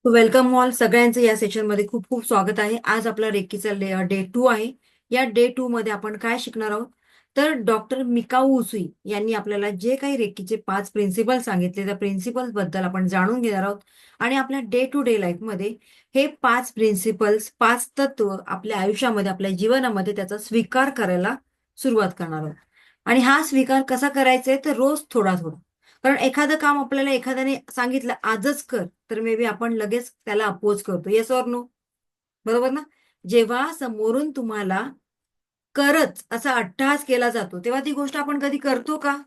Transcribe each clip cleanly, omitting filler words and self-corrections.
Welcome all सगळ्यांचं या session मध्ये खूप खूप स्वागत आहे. आज आपला रेकीचा डे 2 आहे. या डे 2 मध्ये आपण काय शिकणार आहोत तर डॉक्टर मिकाऊ उसुई यांनी आपल्याला जे काही रेकीचे 5 प्रिन्सिपल सांगितले त्या प्रिन्सिपल्स बद्दल आपण जाणून घेणार आहोत आणि आपल्या डे टू डे लाईफ मध्ये हे 5 प्रिन्सिपल्स 5 तत्व आपल्या आयुष्यामध्ये आपल्या जीवनामध्ये त्याचा स्वीकार करायला सुरुवात करणार आहोत. आणि हा स्वीकार कसा करायचा आहे तर रोज थोडा थोडा. कारण एखादं काम आपल्याला एखाद्याने सांगितलं आजच कर तर मे बी आपण लगेच त्याला अपोज करतो. Yes or no? बरोबर ना? जेव्हा समोरून तुम्हाला करच असा अट्टहास केला जातो तेव्हा ती गोष्ट आपण कधी करतो का?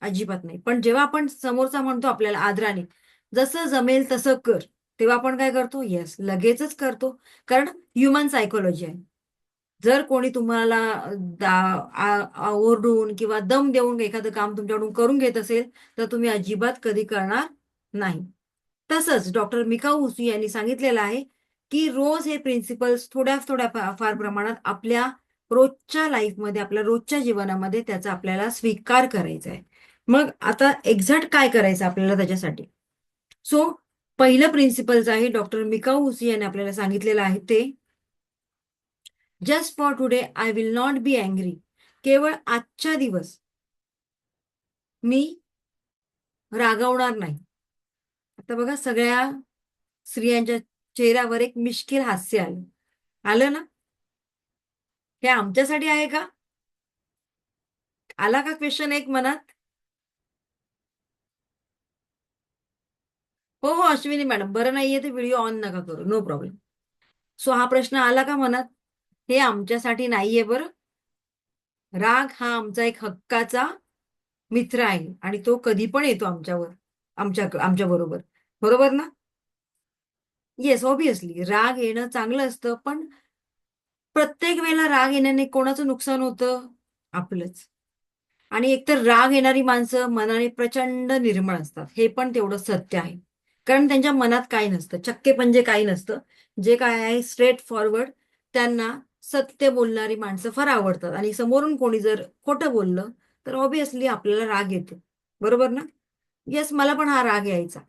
अजिबात नाही. पण जेव्हा आपण समोरचा म्हणतो आपल्याला आदराने जसं जमेल तसं कर, तेव्हा आपण काय करतो? येस, लगेचच करतो. कारण ह्युमन सायकोलॉजी आहे. जर कोणी तुम्हाला ओरडून किंवा दम देऊन एखादं काम तुमच्याकडून करून घेत असेल तर तुम्ही अजिबात कधी करणार नाही. तसंच डॉक्टर मिकाऊ उसू यांनी सांगितलेलं आहे की रोज हे प्रिन्सिपल्स थोड्या थोड्या फार प्रमाणात आपल्या रोजच्या लाईफमध्ये आपल्या रोजच्या जीवनामध्ये त्याचा आपल्याला स्वीकार करायचा आहे. मग आता एक्झॅक्ट काय करायचं आपल्याला त्याच्यासाठी? सो पहिलं प्रिन्सिपल्स आहे डॉक्टर मिकाऊ उसू यांनी आपल्याला सांगितलेलं आहे ते just for today I will not be angry. केवळ आजच्या दिवस मी रागावणार नाही. आता बघा सगळ्या स्त्रियांच्या चेहऱ्यावर एक मिश्किल हास्य आलं. आलं ना? हे आमच्यासाठी आहे का? आला का क्वेश्चन एक मनात? हो, हो, अश्विनी मॅडम, बरं नाहीये ते व्हिडिओ ऑन नका करू. No problem. सो हा प्रश्न आला का मनात? हे आमच्यासाठी नाहीये बरं. राग हा आमचा एक हक्काचा मित्र आहे आणि तो कधी पण येतो आमच्यावर, आमच्या बरोबर. बरोबर ना? येस, ऑब्व्हियसली राग येणं चांगलं असतं, पण प्रत्येक वेळेला राग येण्याने कोणाचं नुकसान होतं? आपलंच. आणि एकतर राग येणारी माणसं मनाने प्रचंड निर्मळ असतात. हे पण तेवढं सत्य आहे. कारण त्यांच्या मनात काही नसतं. चक्केपंजे काही नसतं. जे काय आहे स्ट्रेट फॉरवर्ड. त्यांना सत्य बोलणारी माणसं फार आवडतात आणि समोरून कोणी जर खोटं बोललं, तर ऑब्व्हियसली आपल्याला राग येतो. बरोबर ना? येस, मला पण हा राग यायचा.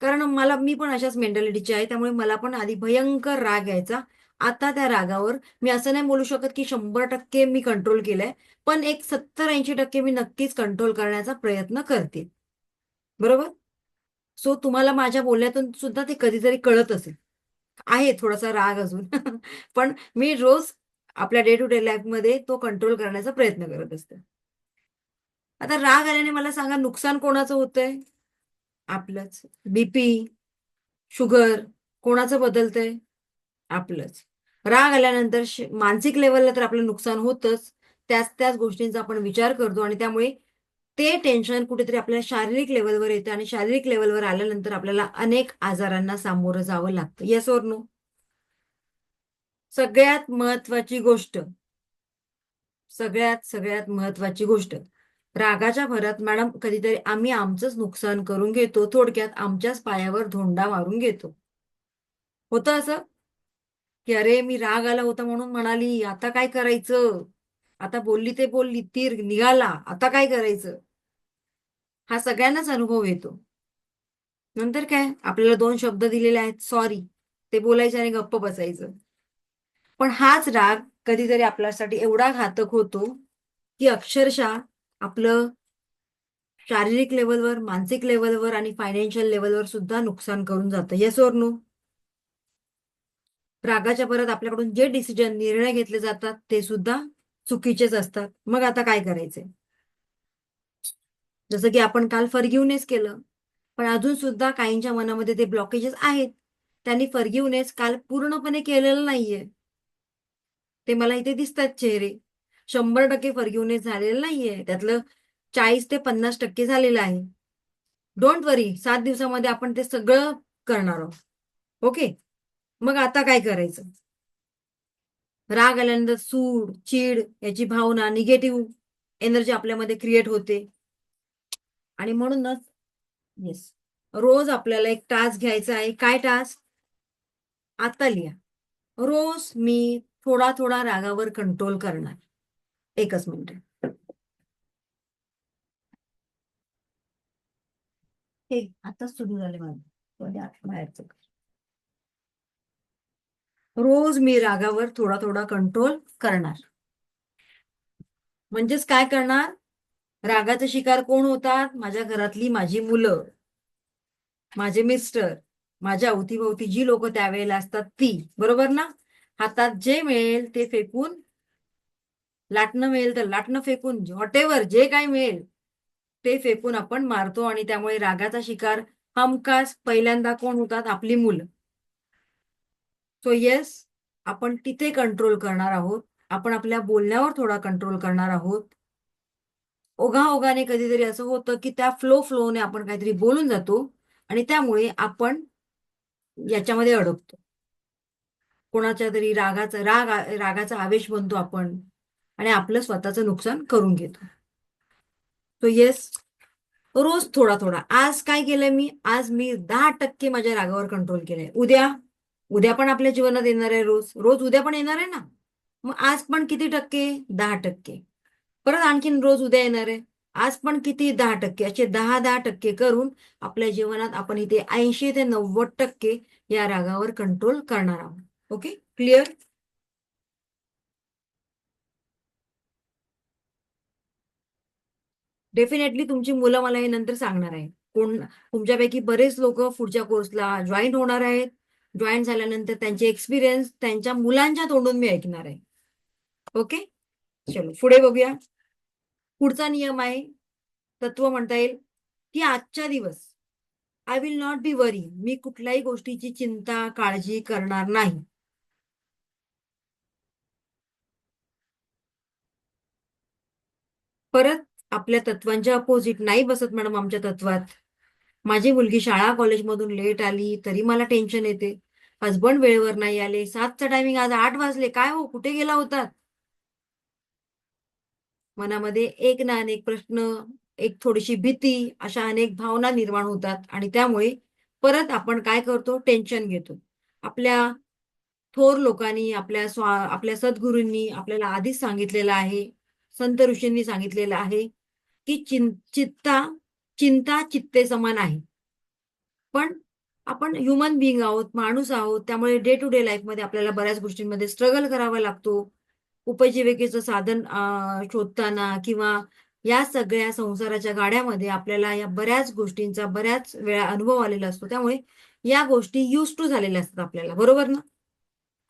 कारण मी पण अशाच मेंटॅलिटीची आहे. त्यामुळे मला पण आधी भयंकर राग यायचा. आता त्या रागावर मी असं नाही बोलू शकत की 100% मी कंट्रोल केलंय. पण एक 70-80% मी नक्कीच कंट्रोल करण्याचा प्रयत्न करते. बरोबर? सो तुम्हाला माझ्या बोलण्यातून सुद्धा ते कधीतरी कळत असेल. आहे थोडासा राग अजून. पण मी रोज आपल्या डे टू डे लाईफमध्ये तो कंट्रोल करण्याचा प्रयत्न करत असते. आता राग आल्याने मला सांगा नुकसान कोणाचं होतंय? आपलंच. बीपी, शुगर कोणाचं बदलतंय? आपलंच. राग आल्यानंतर मानसिक लेव्हलला तर आपलं नुकसान होतंच. त्याच त्याच गोष्टींचा आपण विचार करतो आणि त्यामुळे ते टेन्शन कुठेतरी आपल्या शारीरिक लेव्हलवर येतं आणि शारीरिक लेव्हलवर आल्यानंतर आपल्याला अनेक आजारांना सामोरं जावं लागतं. Yes or no? सगळ्यात महत्वाची गोष्ट, सगळ्यात सगळ्यात महत्वाची गोष्ट, रागाच्या भरात मॅडम कधीतरी आम्ही आमचंच नुकसान करून घेतो. थोडक्यात आमच्याच पायावर धोंडा मारून घेतो. होतं असं? की अरे मी राग आला होता म्हणून म्हणाली, आता काय करायचं? आता बोलली ते बोलली, तीर निघाला, आता काय करायचं? हा सगळ्यांनाच अनुभव येतो. नंतर काय? आपल्याला 2 शब्द दिलेले आहेत, सॉरी. ते बोलायचे आणि गप्प बसायचं. पण हाच राग कधीतरी आपल्यासाठी एवढा घातक होतो, की अक्षरशः आपलं शारीरिक लेव्हलवर, मानसिक लेव्हलवर आणि फायनान्शियल लेव्हलवर सुद्धा नुकसान करून जातं. Yes or no? रागाच्या भरात आपल्याकडून जे निर्णय घेतले जातात ते सुद्धा चुकीचेच असतात. मग आता काय करायचंय? जसं की आपण काल फॉरगिव्हनेस केलं, पण अजून सुद्धा काहींच्या मनामध्ये ते ब्लॉकेजेस आहेत. त्यांनी फॉरगिव्हनेस काल पूर्णपणे केलेलं नाहीये. ते मला इथे दिसतात चेहरे. 100% फॉरगिव्हनेस झालेलं नाहीये. त्यातलं 40 ते 50% झालेलं आहे. डोंट वरी 7 दिवसामध्ये आपण ते सगळं करणार आहोत. ओके? मग आता काय करायचं? राग आल्यानंतर सूड, चीड याची भावना, निगेटिव्ह एनर्जी आपल्यामध्ये क्रिएट होते. आणि म्हणूनच येस, रोज आपल्याला एक टास्क घ्यायचा आहे. काय टास्क? आता लिहा. रोज मी थोडा थोडा रागावर कंट्रोल करणार. एकच मिनिट. हे आताच सुरू झाले माझं. बाहेरचं रोज मी रागावर थोडा थोडा कंट्रोल करणार. म्हणजेच काय करणार? रागाचा शिकार कोण होतात? माझ्या घरातली माझी मुलं, माझे मिस्टर, माझ्या अवतीभोवती जी लोक त्यावेळेला असतात ती, बरोबर ना? हातात जे मिळेल ते फेकून, लाटणं मिळेल तर लाटणं फेकून, व्हॉटेवर जे काय मिळेल ते फेकून आपण मारतो. आणि त्यामुळे रागाचा शिकार हमखास पहिल्यांदा कोण होतात? आपली मुलं. सो येस, आपण तिथे कंट्रोल करणार आहोत. आपण आपल्या बोलण्यावर थोडा कंट्रोल करणार आहोत. ओघाओघाने कधीतरी असं होतं की त्या फ्लोने आपण काहीतरी बोलून जातो आणि त्यामुळे आपण याच्यामध्ये अडकतो. कोणाच्या तरी रागाचा आवेश बनतो आपण आणि आपलं स्वतःचं नुकसान करून घेतो. तो येस, रोज थोडा थोडा. आज काय केलंय मी? आज मी 10% माझ्या रागावर कंट्रोल केलंय. उद्या पण आपल्या जीवनात येणार आहे. रोज रोज उद्या पण येणार आहे ना. मग आज पण किती टक्के? 10%. परत आणखीन रोज उद्या येणार आहे. आज पण किती? 10%. असे 10% करून आपल्या जीवनात आपण इथे 80 ते 90% या रागावर कंट्रोल करणार आहोत. Okay, clear? डेफिनेटली तुमची मुलं मला हे नंतर सांगणार आहे. तुमच्यापैकी बरेच लोक पुढच्या कोर्सला जॉईन होणार आहेत. जॉईन झाल्यानंतर त्यांचे एक्सपिरियन्स त्यांच्या मुलांच्या तोंडून मी ऐकणार आहे. ओके, चलो पुढे बघूया. पुढचा नियम आहे, तत्व म्हणता येईल, की आजच्या दिवस आय विल नॉट बी वरी. मी कुठल्याही गोष्टीची चिंता काळजी करणार नाही. परत आपल्या तत्वांच्या अपोजिट नाही बसत मॅडम आमच्या तत्वात. माझी मुलगी शाळा कॉलेजमधून लेट आली तरी मला टेन्शन येते. हसबंड वेळेवर नाही आले, 7चं टायमिंग, आज 8 वाजले, काय हो कुठे गेला होतात? मनामध्ये एक ना अनेक प्रश्न, एक थोडीशी भीती, अशा अनेक भावना निर्माण होतात आणि त्यामुळे परत आपण काय करतो? टेन्शन घेतो. आपल्या थोर लोकांनी, आपल्या सद्गुरूंनी आपल्याला आधीच सांगितलेलं आहे, संत ऋषींनी सांगितलेलं आहे, की चिंता चित्ते समान आहे. पण आपण ह्युमन बिंग आहोत, माणूस आहोत. त्यामुळे डे टू डे लाईफमध्ये आपल्याला बऱ्याच गोष्टींमध्ये स्ट्रगल करावा लागतो. उपजीविकेचं साधन शोधताना किंवा या सगळ्या संसाराच्या गाड्यामध्ये आपल्याला या बऱ्याच गोष्टींचा बऱ्याच वेळा अनुभव आलेला असतो. त्यामुळे या गोष्टी युज टू झालेल्या असतात आपल्याला, बरोबर ना?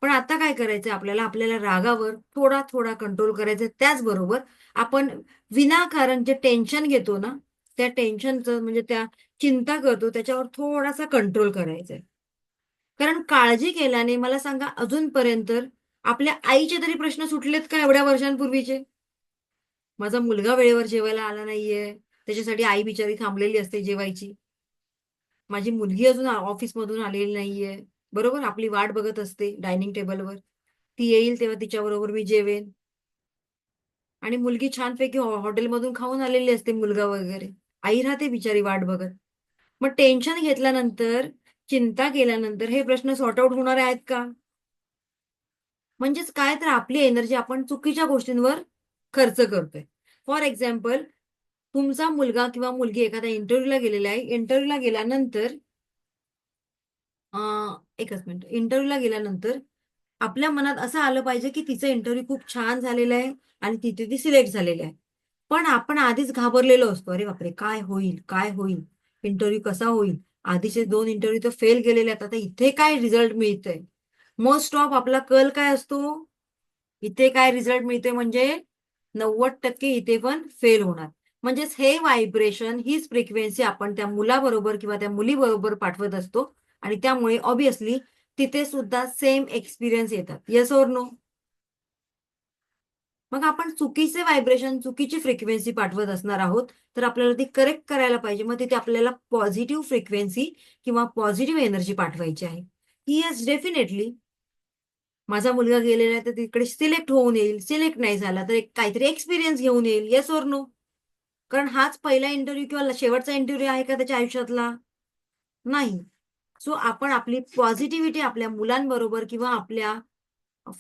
पण आता काय करायचं? आपल्याला रागावर थोडा थोडा कंट्रोल करायचं. त्याचबरोबर आपण विनाकारण जे टेन्शन घेतो ना, त्या टेन्शनचं म्हणजे त्या चिंता करतो त्याच्यावर थोडासा कंट्रोल करायचा आहे. कारण काळजी केल्याने मला सांगा, अजूनपर्यंत आपल्या आईचे तरी प्रश्न सुटलेत का एवढ्या वर्षांपूर्वीचे? माझा मुलगा वेळेवर जेवायला आला नाहीये, त्याच्यासाठी आई बिचारी थांबलेली असते जेवायची. माझी मुलगी अजून ऑफिसमधून आलेली नाहीये, बरोबर? आपली वाट बघत असते डायनिंग टेबलवर. ती येईल तेव्हा तिच्याबरोबर मी जेवेन. आणि मुलगी छानपैकी हॉटेलमधून खाऊन आलेली असते, मुलगा वगैरे. आई राहते बिचारी वाट बघत. मग टेन्शन घेतल्यानंतर, चिंता केल्यानंतर हे प्रश्न सॉर्ट आउट होणार आहेत का? म्हणजेच काय, तर आपली एनर्जी आपण चुकीच्या गोष्टींवर खर्च करतोय. फॉर एक्झाम्पल, तुमचा मुलगा किंवा मुलगी एखाद्या इंटरव्ह्यूला गेलेला आहे. इंटरव्ह्यूला गेल्यानंतर एकच मिनिट. इंटरव्ह्यूला गेल्यानंतर आपल्या मनात असं आलं पाहिजे, की तिचं इंटरव्ह्यू खूप छान झालेला आहे आणि तिथे ती सिलेक्ट झालेली आहे. पण आपण आधीच घाबरलेलो असतो. अरे बापरे! काय होईल? काय होईल? इंटरव्ह्यू कसा होईल? आधीचे 2 इंटरव्ह्यू तर फेल गेलेले आहेत. आता इथे काय रिझल्ट मिळतंय? मोस्ट ऑफ आपला कल काय असतो? इथे काय रिझल्ट मिळते म्हणजे 90% इथे पण फेल होणार. म्हणजेच हे व्हायब्रेशन, हीच फ्रिक्वेन्सी आपण त्या मुलाबरोबर किंवा त्या मुलीबरोबर पाठवत असतो आणि त्यामुळे ऑब्व्हियसली तिथे सुद्धा सेम एक्सपिरियन्स येतात. Yes or no? मग आपण चुकीचे व्हायब्रेशन, चुकीची फ्रिक्वेन्सी पाठवत असणार आहोत, तर आपल्याला ती करेक्ट करायला पाहिजे. मग तिथे आपल्याला पॉझिटिव्ह फ्रिक्वेन्सी किंवा पॉझिटिव्ह एनर्जी पाठवायची आहे. Yes, definitely. माझा मुलगा गेलेला आहे तर तिकडे सिलेक्ट होऊन येईल. सिलेक्ट नाही झाला तर काहीतरी एक्सपिरियन्स घेऊन येईल. Yes or no? कारण हाच पहिला इंटरव्ह्यू किंवा शेवटचा इंटरव्ह्यू आहे का त्याच्या आयुष्यातला? नाही. सो आपण आपली पॉझिटिव्हिटी आपल्या मुलांबरोबर किंवा आपल्या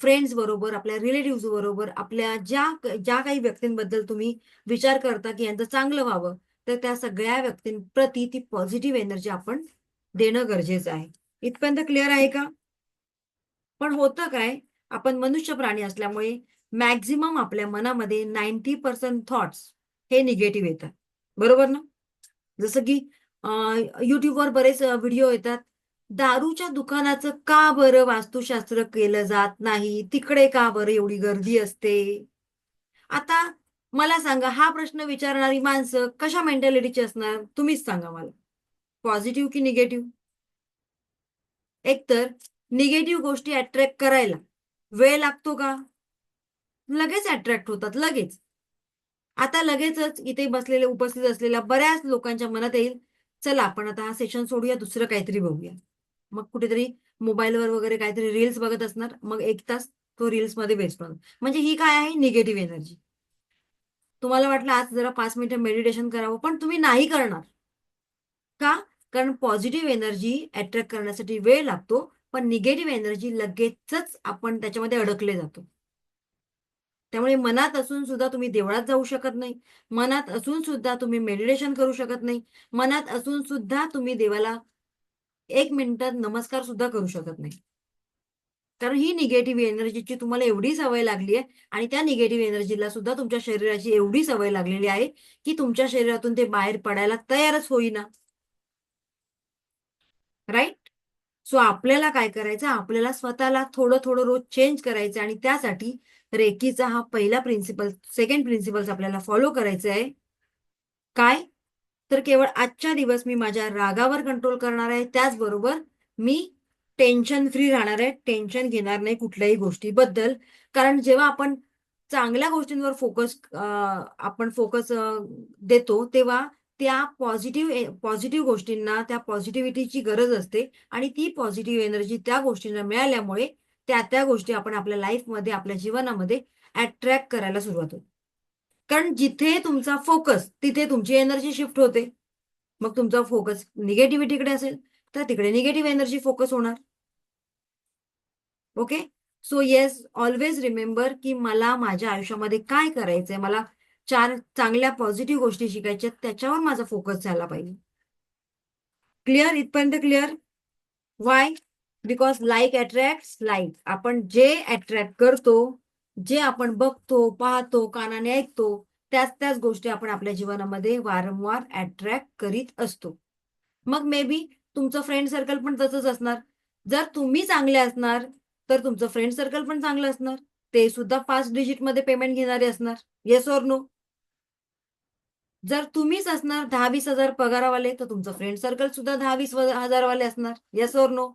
फ्रेंड्स बरोबर, आपल्या रिलेटिव्ह बरोबर, आपल्या ज्या ज्या काही व्यक्तींबद्दल तुम्ही विचार करता की यांचं चांगलं व्हावं, तर त्या सगळ्या व्यक्तींप्रती ती पॉझिटिव्ह एनर्जी आपण देणं गरजेचं आहे. इथपर्यंत क्लिअर आहे का? पण होतं काय, आपण मनुष्य प्राणी असल्यामुळे मॅक्झिमम आपल्या मनामध्ये 90% थॉट्स हे निगेटिव्ह येतात. बरोबर ना? जसं की युट्यूबवर बरेच व्हिडिओ येतात. दारूच्या दुकानाचं का बरं वास्तुशास्त्र केलं जात नाही? तिकडे का बरं एवढी गर्दी असते? आता मला सांगा, हा प्रश्न विचारणारी माणसं कशा मेंटॅलिटीची असणार? तुम्हीच सांगा मला. पॉझिटिव्ह की निगेटिव्ह? एकतर निगेटिव्ह गोष्टी अट्रॅक्ट करायला वेळ लागतो का? लगेच अट्रॅक्ट होतात, लगेच. आता लगेचच इथे उपस्थित असलेल्या बऱ्याच लोकांच्या मनात येईल, चला आपण आता हा सेशन सोडूया, दुसरं काहीतरी बघूया. मग कुठेतरी मोबाईलवर वगैरे काहीतरी रील्स बघत असणार, मग 1 तास तो रील्समध्ये वेस्ट होणार. म्हणजे ही काय आहे? Negative energy. तुम्हाला वाटलं आज जरा 5 मिनिटं मेडिटेशन करावं, पण तुम्ही नाही करणार. का? कारण पॉझिटिव्ह एनर्जी अट्रॅक्ट करण्यासाठी वेळ लागतो, पण निगेटिव्ह एनर्जी लगेचच आपण त्याच्यामध्ये अडकले जातो. त्यामुळे मनात असून सुद्धा तुम्ही देवळात जाऊ शकत नाही. मनात असून सुद्धा तुम्ही मेडिटेशन करू शकत नाही. मनात असून सुद्धा तुम्ही देवाला 1 मिनिटात नमस्कार सुद्धा करू शकत नाही. कारण ही निगेटिव्ह एनर्जीची तुम्हाला एवढी सवय लागली आहे आणि त्या निगेटिव्ह एनर्जीला सुद्धा तुमच्या शरीराची एवढी सवय लागलेली आहे, की तुमच्या शरीरातून ते बाहेर पडायला तयारच होईना. राइट? सो आपल्याला काय करायचं? आपल्याला स्वतःला थोडं-थोडं रोज चेंज करायचं आणि त्यासाठी रेकीचा हा पहिला प्रिन्सिपल, सेकंड प्रिन्सिपल्स आपल्याला फॉलो करायचं आहे. काय? तर केवळ आजच्या दिवस मी माझ्या रागावर कंट्रोल करणार आहे. त्याचबरोबर मी टेन्शन फ्री राहणार आहे. टेन्शन घेणार नाही कुठल्याही गोष्टीबद्दल. कारण जेव्हा आपण चांगल्या गोष्टींवर फोकस देतो, तेव्हा त्या पॉझिटिव्ह गोष्टींना, त्या पॉझिटिव्हिटीची गरज असते आणि ती पॉझिटिव्ह एनर्जी त्या गोष्टींना मिळाल्यामुळे त्या गोष्टी आपण आपल्या लाईफमध्ये, आपल्या जीवनामध्ये अट्रॅक्ट करायला सुरुवात होते. कारण जिथे तुमचा फोकस, तिथे तुमची एनर्जी शिफ्ट होते. मग तुमचा फोकस निगेटिव्हिटीकडे असेल, तर तिकडे निगेटिव्ह एनर्जी फोकस होणार. Okay? So yes, always remember की मला माझ्या आयुष्यामध्ये काय करायचंय? मला 4 चांगल्या पॉझिटिव्ह गोष्टी शिकायच्या त्याच्यावर माझा फोकस झाला पाहिजे. क्लिअर? इथपर्यंत clear? Why? Because like attracts like. आपण जे अट्रॅक्ट करतो, जे आपण बघतो, पाहतो, कानाने ऐकतो, त्याच गोष्टी आपण आपल्या जीवनामध्ये वारंवार अट्रॅक्ट करीत असतो. मग मे बी तुमचं फ्रेंड सर्कल पण तसंच असणार. जर तुम्ही चांगले असणार, तर तुमचं फ्रेंड सर्कल पण चांगलं असणार. ते सुद्धा 5 डिजिटमध्ये पेमेंट घेणारे असणार. Yes or no? जर तुम्हीच असणार 10-20 हजार पगारावाले, तर तुमचं फ्रेंड सर्कल सुद्धा 10-20 हजारवाले असणार. Yes or no?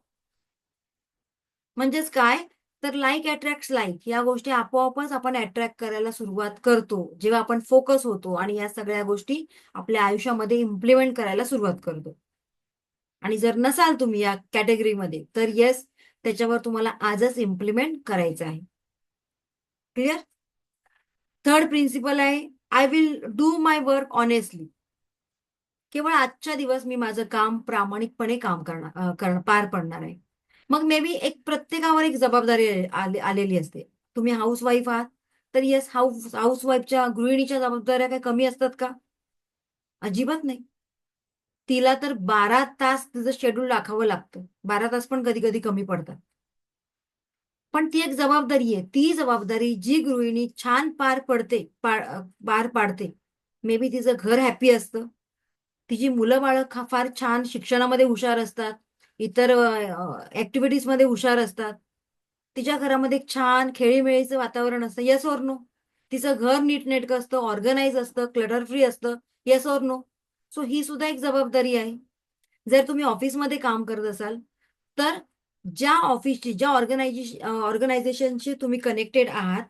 म्हणजेच काय? तर लाइक अट्रॅक्ट्स लाइक. या गोष्टी आपोआपच आपण अट्रॅक्ट करायला सुरुवात करतो. जेव्हा आपण फोकस होतो आणि या सगळ्या गोष्टी आपल्या आयुष्यामध्ये इम्प्लिमेंट करायला सुरुवात करतो. आणि जर नसाल तुम्ही या कॅटेगरीमध्ये, तर येस, त्याच्यावर तुम्हाला आजच इम्प्लिमेंट करायचं आहे. क्लिअर? थर्ड प्रिन्सिपल आहे, I will do my work honestly. केवळ आजच्या दिवस मी माझं काम प्रामाणिकपणे पार पडणार आहे. मग मे बी प्रत्येकावर एक जबाबदारी आलेली असते. तुम्ही हाऊसवाईफ आहात, तर येस, हाऊसवाईफच्या गृहिणीच्या जबाबदाऱ्या काही कमी असतात का? अजिबात नाही. तिला तर 12 तास तिचं शेड्यूल राखावं लागतं. 12 तास पण कधी-कधी कमी पडतात. पण ती एक जबाबदारी आहे. ती जबाबदारी जी गृहिणी छान पार पाडते. मे बी तिचं घर हॅपी असतं. तिची मुलं-बाळं फार छान शिक्षणामध्ये हुशार असतात. इतर ॲक्टिव्हिटीजमध्ये हुशार असतात. तिच्या घरामध्ये एक छान खेळीमेळीचं वातावरण असतं. Yes or no? तिचं घर नीटनेटकं असतं, ऑर्गनाइज असतं, क्लटर फ्री असतं. Yes or no? सो ही सुद्धा एक जबाबदारी आहे. जर तुम्ही ऑफिसमध्ये काम करत असाल, तर ज्या ऑफिसची, ज्या ऑर्गनायझेशनशी तुम्ही कनेक्टेड आहात,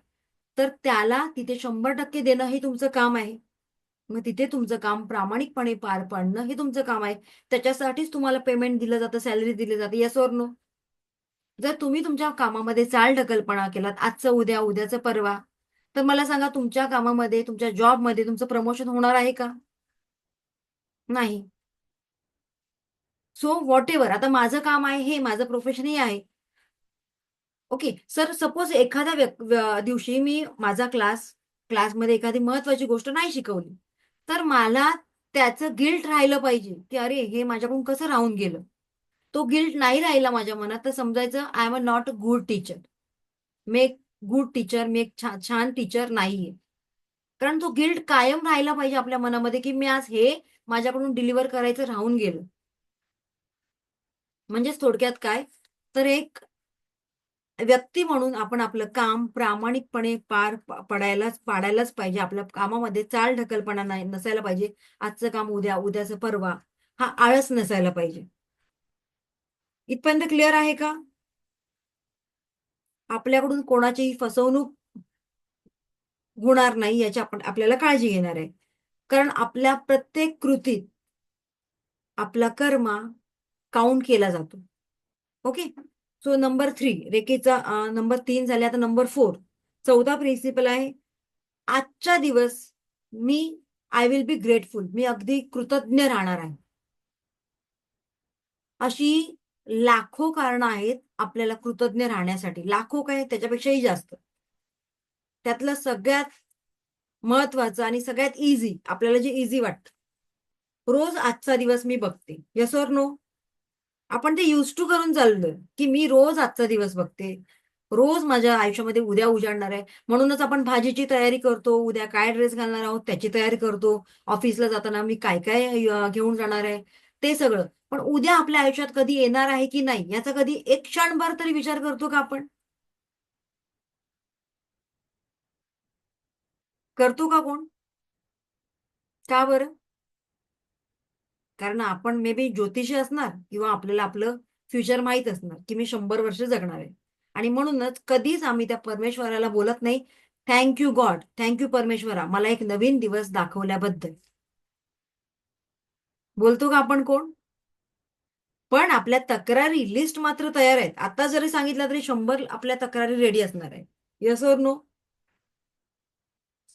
तर त्याला तिथे 100% देणं हे तुमचं काम आहे. मग तिथे तुमचं काम प्रामाणिकपणे पार पाडणं हे तुमचं काम आहे. त्याच्यासाठीच तुम्हाला पेमेंट दिलं जातं, सॅलरी दिली जाते. Yes or no? जर तुम्ही तुमच्या कामामध्ये चालढकलपणा केलात, आजचं उद्या, उद्याचं परवा, तर मला सांगा तुमच्या कामामध्ये, तुमच्या जॉबमध्ये तुमचं प्रमोशन होणार आहे का? नाही. सो व्हॉटएव्हर, आता माझं काम आहे हे, माझं प्रोफेशन हे आहे. ओके. सर सपोज एखाद्या दिवशी मी माझा क्लासमध्ये एखादी महत्त्वाची गोष्ट नाही शिकवली, तर मला त्याचं गिल्ट राहिलं पाहिजे, की अरे हे माझ्याकडून कसं राहून गेलं. तो गिल्ट नाही राहिला माझ्या मनात, तर समजायचं I am a not a good teacher. मी एक गुड टीचर, मी एक छान टीचर नाहीये. कारण तो गिल्ट कायम राहिला पाहिजे आपल्या मनामध्ये, की मी आज हे माझ्याकडून डिलिव्हर करायचं राहून गेलं. म्हणजेच थोडक्यात काय, तर एक व्यक्ती म्हणून आपण आपलं काम प्रामाणिकपणे पाडायलाच पाहिजे. आपल्या कामामध्ये चालढकलपणा नाही नसायला पाहिजे. आजचं काम उद्या, उद्याचं परवा, हा आळस नसायला पाहिजे. इथपर्यंत क्लिअर आहे का? आपल्याकडून कोणाचीही फसवणूक होणार नाही याची आपण आपल्याला काळजी घेणार आहे. कारण आपल्या प्रत्येक कृतीत आपला कर्मा काउंट केला जातो. ओके. सो नंबर 3 रेखेचा नंबर 3 झाले. आता नंबर 4 चौथा प्रिन्सिपल आहे. आजचा दिवस मी आय विल बी ग्रेटफुल, मी अगदी कृतज्ञ राहणार आहे. अशी लाखो कारणं आहेत आपल्याला कृतज्ञ राहण्यासाठी, लाखो काय त्याच्यापेक्षाही जास्त. त्यातलं सगळ्यात महत्वाचं आणि सगळ्यात इझी, आपल्याला जे इझी वाटतं, रोज आजचा दिवस मी बघते. Yes or no? आपण ते युज टू करून चाललोय, की मी रोज आजचा दिवस बघते. रोज माझ्या आयुष्यामध्ये उद्या उजाडणार आहे. म्हणूनच आपण भाजीची तयारी करतो. उद्या काय ड्रेस घालणार आहोत त्याची तयारी करतो. ऑफिसला जाताना मी काय काय घेऊन जाणार आहे ते सगळं. पण उद्या आपल्या आयुष्यात कधी येणार आहे की नाही याचा कधी एक क्षणभर तरी विचार करतो का आपण? करतो का कोण? का बरं? कारण आपण मे बी ज्योतिषी असणार किंवा आपल्याला आपलं फ्युचर माहीत असणार, की मी 100 वर्ष जगणार आहे. आणि म्हणूनच कधीच आम्ही त्या परमेश्वराला बोलत नाही, thank you God, thank you परमेश्वरा, मला एक नवीन दिवस दाखवल्याबद्दल. बोलतो का आपण कोण? पण आपल्या तक्रारी लिस्ट मात्र तयार आहेत. आता जरी सांगितलं तरी 100 आपल्या तक्रारी रेडी असणार आहे. Yes or no?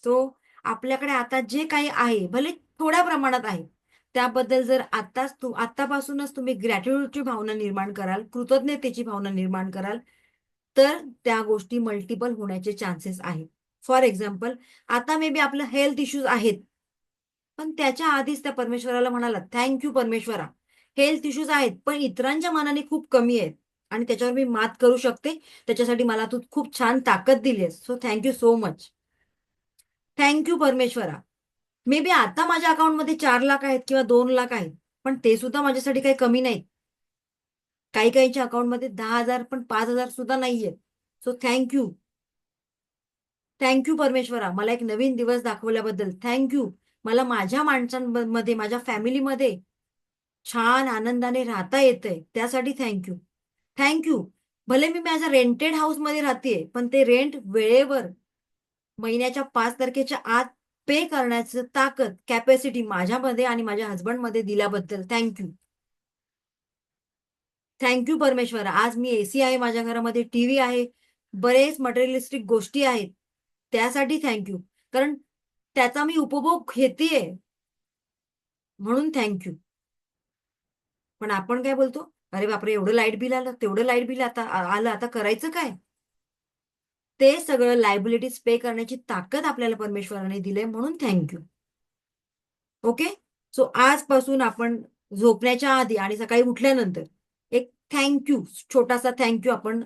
सो आपल्याकडे आता जे काही आहे, भले थोड्या प्रमाणात आहे, त्याबद्दल जर आतापासूनच तुम्ही ग्रॅटिट्यूडची भावना निर्माण कराल, कृतज्ञतेची भावना निर्माण कराल, तर त्या गोष्टी मल्टिपल होण्याचे चान्सेस आहेत. फॉर एक्झाम्पल, आता मे बी आपलं हेल्थ इश्यूज आहेत, पण त्याच्या आधीच त्या परमेश्वराला म्हणाला, थँक यू परमेश्वरा, हेल्थ इश्यूज आहेत, पण इतरांच्या मानाने खूप कमी आहेत आणि त्याच्यावर मी मात करू शकते. त्याच्यासाठी मला तू खूप छान ताकद दिली आहेस. So thank you so much. Thank you परमेश्वरा. मे बी आता माझ्या अकाउंटमध्ये 4 लाख आहेत किंवा 2 लाख आहेत, पण ते सुद्धा माझ्यासाठी काही कमी नाही. काही काहींच्या अकाउंटमध्ये 10,000 पण 5,000 सुद्धा नाहीये. So thank you. Thank you परमेश्वरा, मला एक नवीन दिवस दाखवल्याबद्दल थँक यू. मला माझ्या माणसांमध्ये, माझ्या फॅमिलीमध्ये छान आनंदाने राहता येतंय, त्यासाठी थँक यू. Thank you. भले मी माझ्या रेंटेड हाऊसमध्ये राहतेय, पण ते रेंट वेळेवर महिन्याच्या 5 तारखेच्या आत पे करण्याचं ताकद, कॅपॅसिटी माझ्यामध्ये आणि माझ्या हसबंडमध्ये दिल्याबद्दल थँक यू. थँक यू परमेश्वर. आज मी एसी आहे माझ्या घरामध्ये, टीव्ही आहे, बरेच मटेरियलिस्टिक गोष्टी आहेत. त्यासाठी थँक यू. कारण त्याचा मी उपभोग घेतेय म्हणून थँक यू. पण आपण काय बोलतो? अरे बापरे, एवढं लाईट बिल आलं, तेवढं लाईट बिल आता आलं, आता करायचं काय? ते सगळं लायबिलिटीज पे करण्याची ताकद आपल्याला परमेश्वराने दिले म्हणून थँक यू. ओके. सो आजपासून आपण झोपण्याच्या आधी आणि सकाळी उठल्यानंतर एक थँक्यू, छोटासा थँक्यू आपण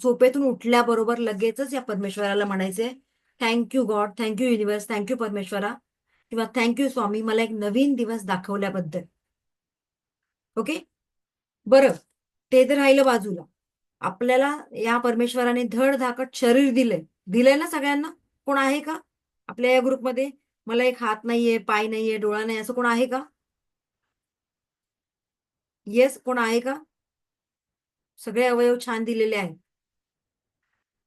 झोपेतून उठल्याबरोबर लगेचच या परमेश्वराला म्हणायचे. Thank you God, thank you universe, thank you परमेश्वरा किंवा थँक्यू स्वामी, मला एक नवीन दिवस दाखवल्याबद्दल. ओके. बरं, ते तर राहिलं बाजूला. आपल्याला या परमेश्वराने धडधाकट शरीर दिलंय. दिलंय ना सगळ्यांना? कोण आहे का आपल्या या ग्रुपमध्ये मला एक हात नाहीये, पाय नाहीये, डोळा नाही, असं कोण आहे का? येस, कोण आहे का? सगळे अवयव छान दिलेले आहेत.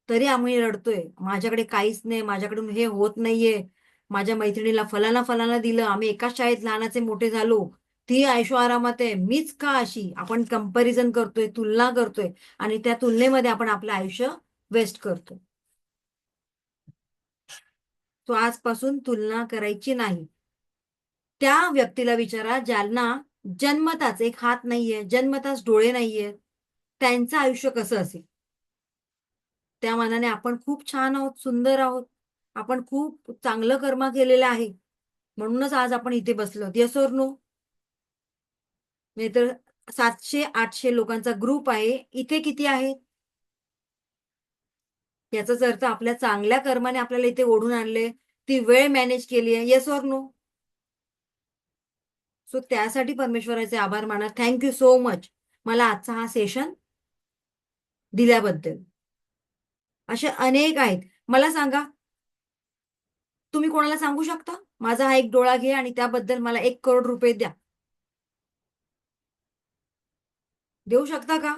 तरी आम्ही रडतोय. माझ्याकडे काहीच नाही, माझ्याकडून हे होत नाहीये. माझ्या मैत्रिणीला फलाना फलाना दिलं. आम्ही एकाच शाळेत लहानाचे मोठे झालो. ती ऐशोआरामात आहे. मीच का अशी? आपण कंपॅरिझन करतोय, तुलना करतोय आणि त्या तुलनेमध्ये आपण आपलं आयुष्य वेस्ट करतो. तो आजपासून तुलना करायची नाही. त्या व्यक्तीला विचारा ज्यांना जन्मताच एक हात नाहीये, जन्मताच डोळे नाहीये, त्यांचं आयुष्य कसं असेल? त्या मानाने आपण खूप छान आहोत, सुंदर आहोत. आपण खूप चांगलं कर्म केलेलं आहे. म्हणूनच आज आपण इथे बसलो. Yes or no? नाहीतर 700-800 लोकांचा ग्रुप आहे, इथे किती आहेत? याचाच अर्थ आपल्या चांगल्या कर्माने आपल्याला इथे ओढून आणले, ती वेळ मॅनेज केली आहे. Yes or no? सो त्यासाठी परमेश्वराचे आभार माना. थँक्यू सो मच मला आजचा हा सेशन दिल्याबद्दल. असे अनेक आहेत. मला सांगा, तुम्ही कोणाला सांगू शकता माझा हा एक डोळा घे आणि त्याबद्दल मला 1 करोड रुपये द्या? देऊ शकता का?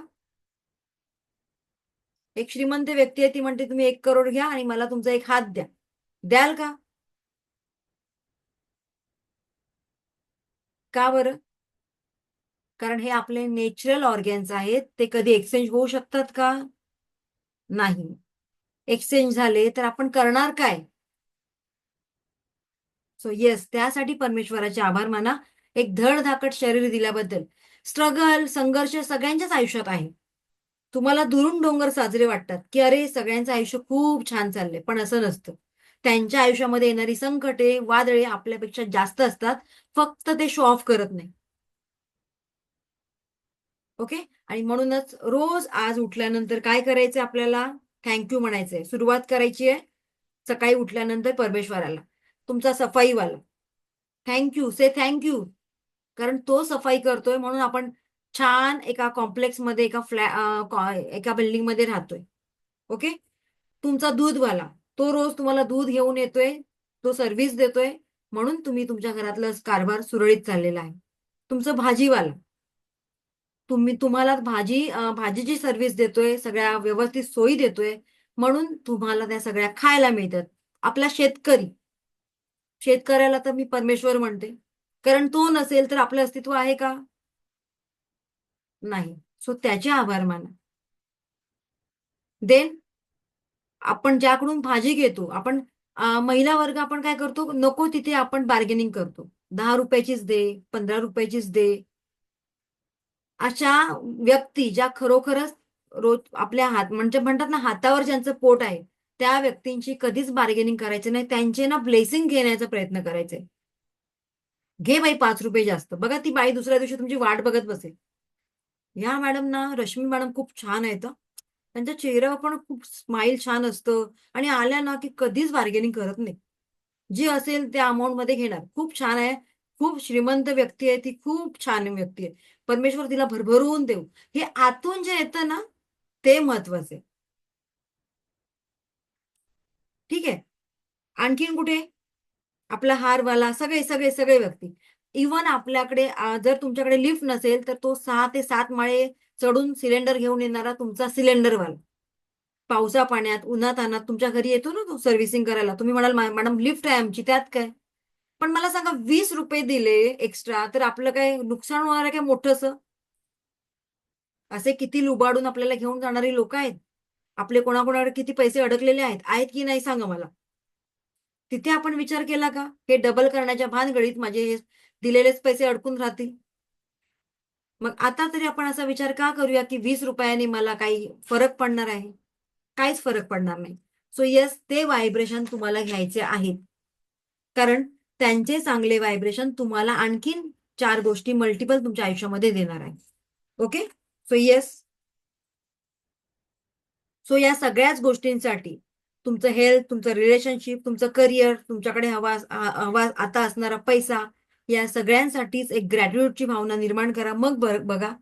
एक श्रीमंत व्यक्ती आहे, ती म्हणते तुम्ही 1 करोड घ्या आणि मला तुमचा एक हात द्या. द्याल का? का बरं? कारण हे आपले नॅचरल ऑर्गन्स आहेत. ते कधी एक्सचेंज होऊ शकतात का? नाही. एक्सचेंज झाले तर आपण करणार काय? सो येस, त्यासाठी परमेश्वराचे आभार माना. एक धडधाकट शरीर दिल्याबद्दल. स्ट्रगल, संघर्ष सगळ्यांच्याच आयुष्यात आहे. तुम्हाला दुरून डोंगर साजरे वाटतात, की अरे सगळ्यांचं आयुष्य खूप छान चाललंय, पण असं नसतं. त्यांच्या आयुष्यामध्ये येणारी संकटे, वादळे आपल्यापेक्षा जास्त असतात. फक्त ते शो ऑफ करत नाही. ओके? आणि म्हणूनच रोज आज उठल्यानंतर काय करायचंय आपल्याला? थँक यू म्हणायचंय. सुरुवात करायची आहे सकाळी उठल्यानंतर परमेश्वराला. तुमचा सफाईवाला. Thank you, say thank you. कारण तो सफाई करतोय म्हणून आपण छान एका कॉम्प्लेक्समध्ये, एका बिल्डिंगमध्ये राहतोय. ओके? तुमचा दूधवाला, तो रोज तुम्हाला दूध घेऊन येतोय, तो सर्व्हिस देतोय, म्हणून तुम्ही तुमच्या घरातलं कारभार सुरळीत चाललेला आहे. तुमचं भाजीवाला, तुम्हाला भाजीची सर्व्हिस देतोय, सगळ्या व्यवस्थित सोयी देतोय, म्हणून तुम्हाला त्या सगळ्या खायला मिळतात. आपला शेतकऱ्याला तर मी परमेश्वर म्हणते. कारण तो नसेल तर आपलं अस्तित्व आहे का? नाही. सो त्याचे आभार माना. देन आपण ज्याकडून भाजी घेतो, महिला वर्ग आपण काय करतो? नको तिथे आपण बार्गेनिंग करतो. 10 रुपयाचीच दे, 15 रुपयाचीच दे. अशा व्यक्ती ज्या खरोखरच रोज आपल्या म्हणजे म्हणतात ना, हातावर ज्यांचं पोट आहे, त्या व्यक्तींची कधीच बार्गेनिंग करायचं नाही. त्यांचे ना ब्लेसिंग घेण्याचा प्रयत्न करायचे. घे बाई 5 रुपये जास्त. बघा ती बाई दुसऱ्या दिवशी तुमची वाट बघत बसेल. या मॅडम ना, रश्मी मॅडम खूप छान आहेत हं. त्यांच्या चेहऱ्यावर पण खूप स्माईल छान असतं आणि आल्या ना, की कधीच बार्गेनिंग करत नाही. जी असेल त्या अमाउंटमध्ये घेणार. खूप छान आहे. खूप श्रीमंत व्यक्ती आहे ती. खूप छान व्यक्ती आहे. परमेश्वर तिला भरभरून देऊ. हे आतून जे येतं ना, ते महत्वाचं आहे. ठीक आहे. आणखीन कुठे? आपला हारवाला, सगळे, सगळे, सगळे व्यक्ती. इव्हन आपल्याकडे जर तुमच्याकडे लिफ्ट नसेल, तर तो 6 ते 7 माळे चढून सिलेंडर घेऊन येणारा तुमचा सिलेंडरवाला. पावसा-पाण्यात, उन्हातान्हात तुमच्या घरी येतो ना तो सर्व्हिसिंग करायला. तुम्ही म्हणाल, मॅडम लिफ्ट आहे आमची, त्यात काय?" पण मला सांगा 20 रुपये दिले एक्स्ट्रा, तर आपलं काय नुकसान होणार आहे काय मोठंसं? असे किती लुबाडून आपल्याला घेऊन जाणारी लोकं आहेत. आपले कोणाकोणाकडे किती पैसे अडकलेले आहेत. आहेत की नाही सांगा मला? तिथे आपण विचार केला का? हे डबल करण्याच्या भानगडीत माझे हे दिलेलेच पैसे अडकून राहतील. मग आता तरी आपण असा विचार का करूया, की 20 रुपयाने मला काही फरक पडणार आहे? काहीच फरक पडणार नाही. सो येस, ते व्हायब्रेशन तुम्हाला घ्यायचे आहेत. कारण त्यांचे चांगले व्हायब्रेशन तुम्हाला आणखीन 4 गोष्टी मल्टिपल तुमच्या आयुष्यामध्ये देणार आहे. ओके? So yes. सो या सगळ्याच गोष्टींसाठी तुमचं हेल्थ, तुमचं रिलेशनशिप, तुमचं करिअर, तुमच्याकडे हवा आता असणारा पैसा, या सगळ्यांसाठीच एक ग्रॅटिट्यूडची भावना निर्माण करा. मग बघा,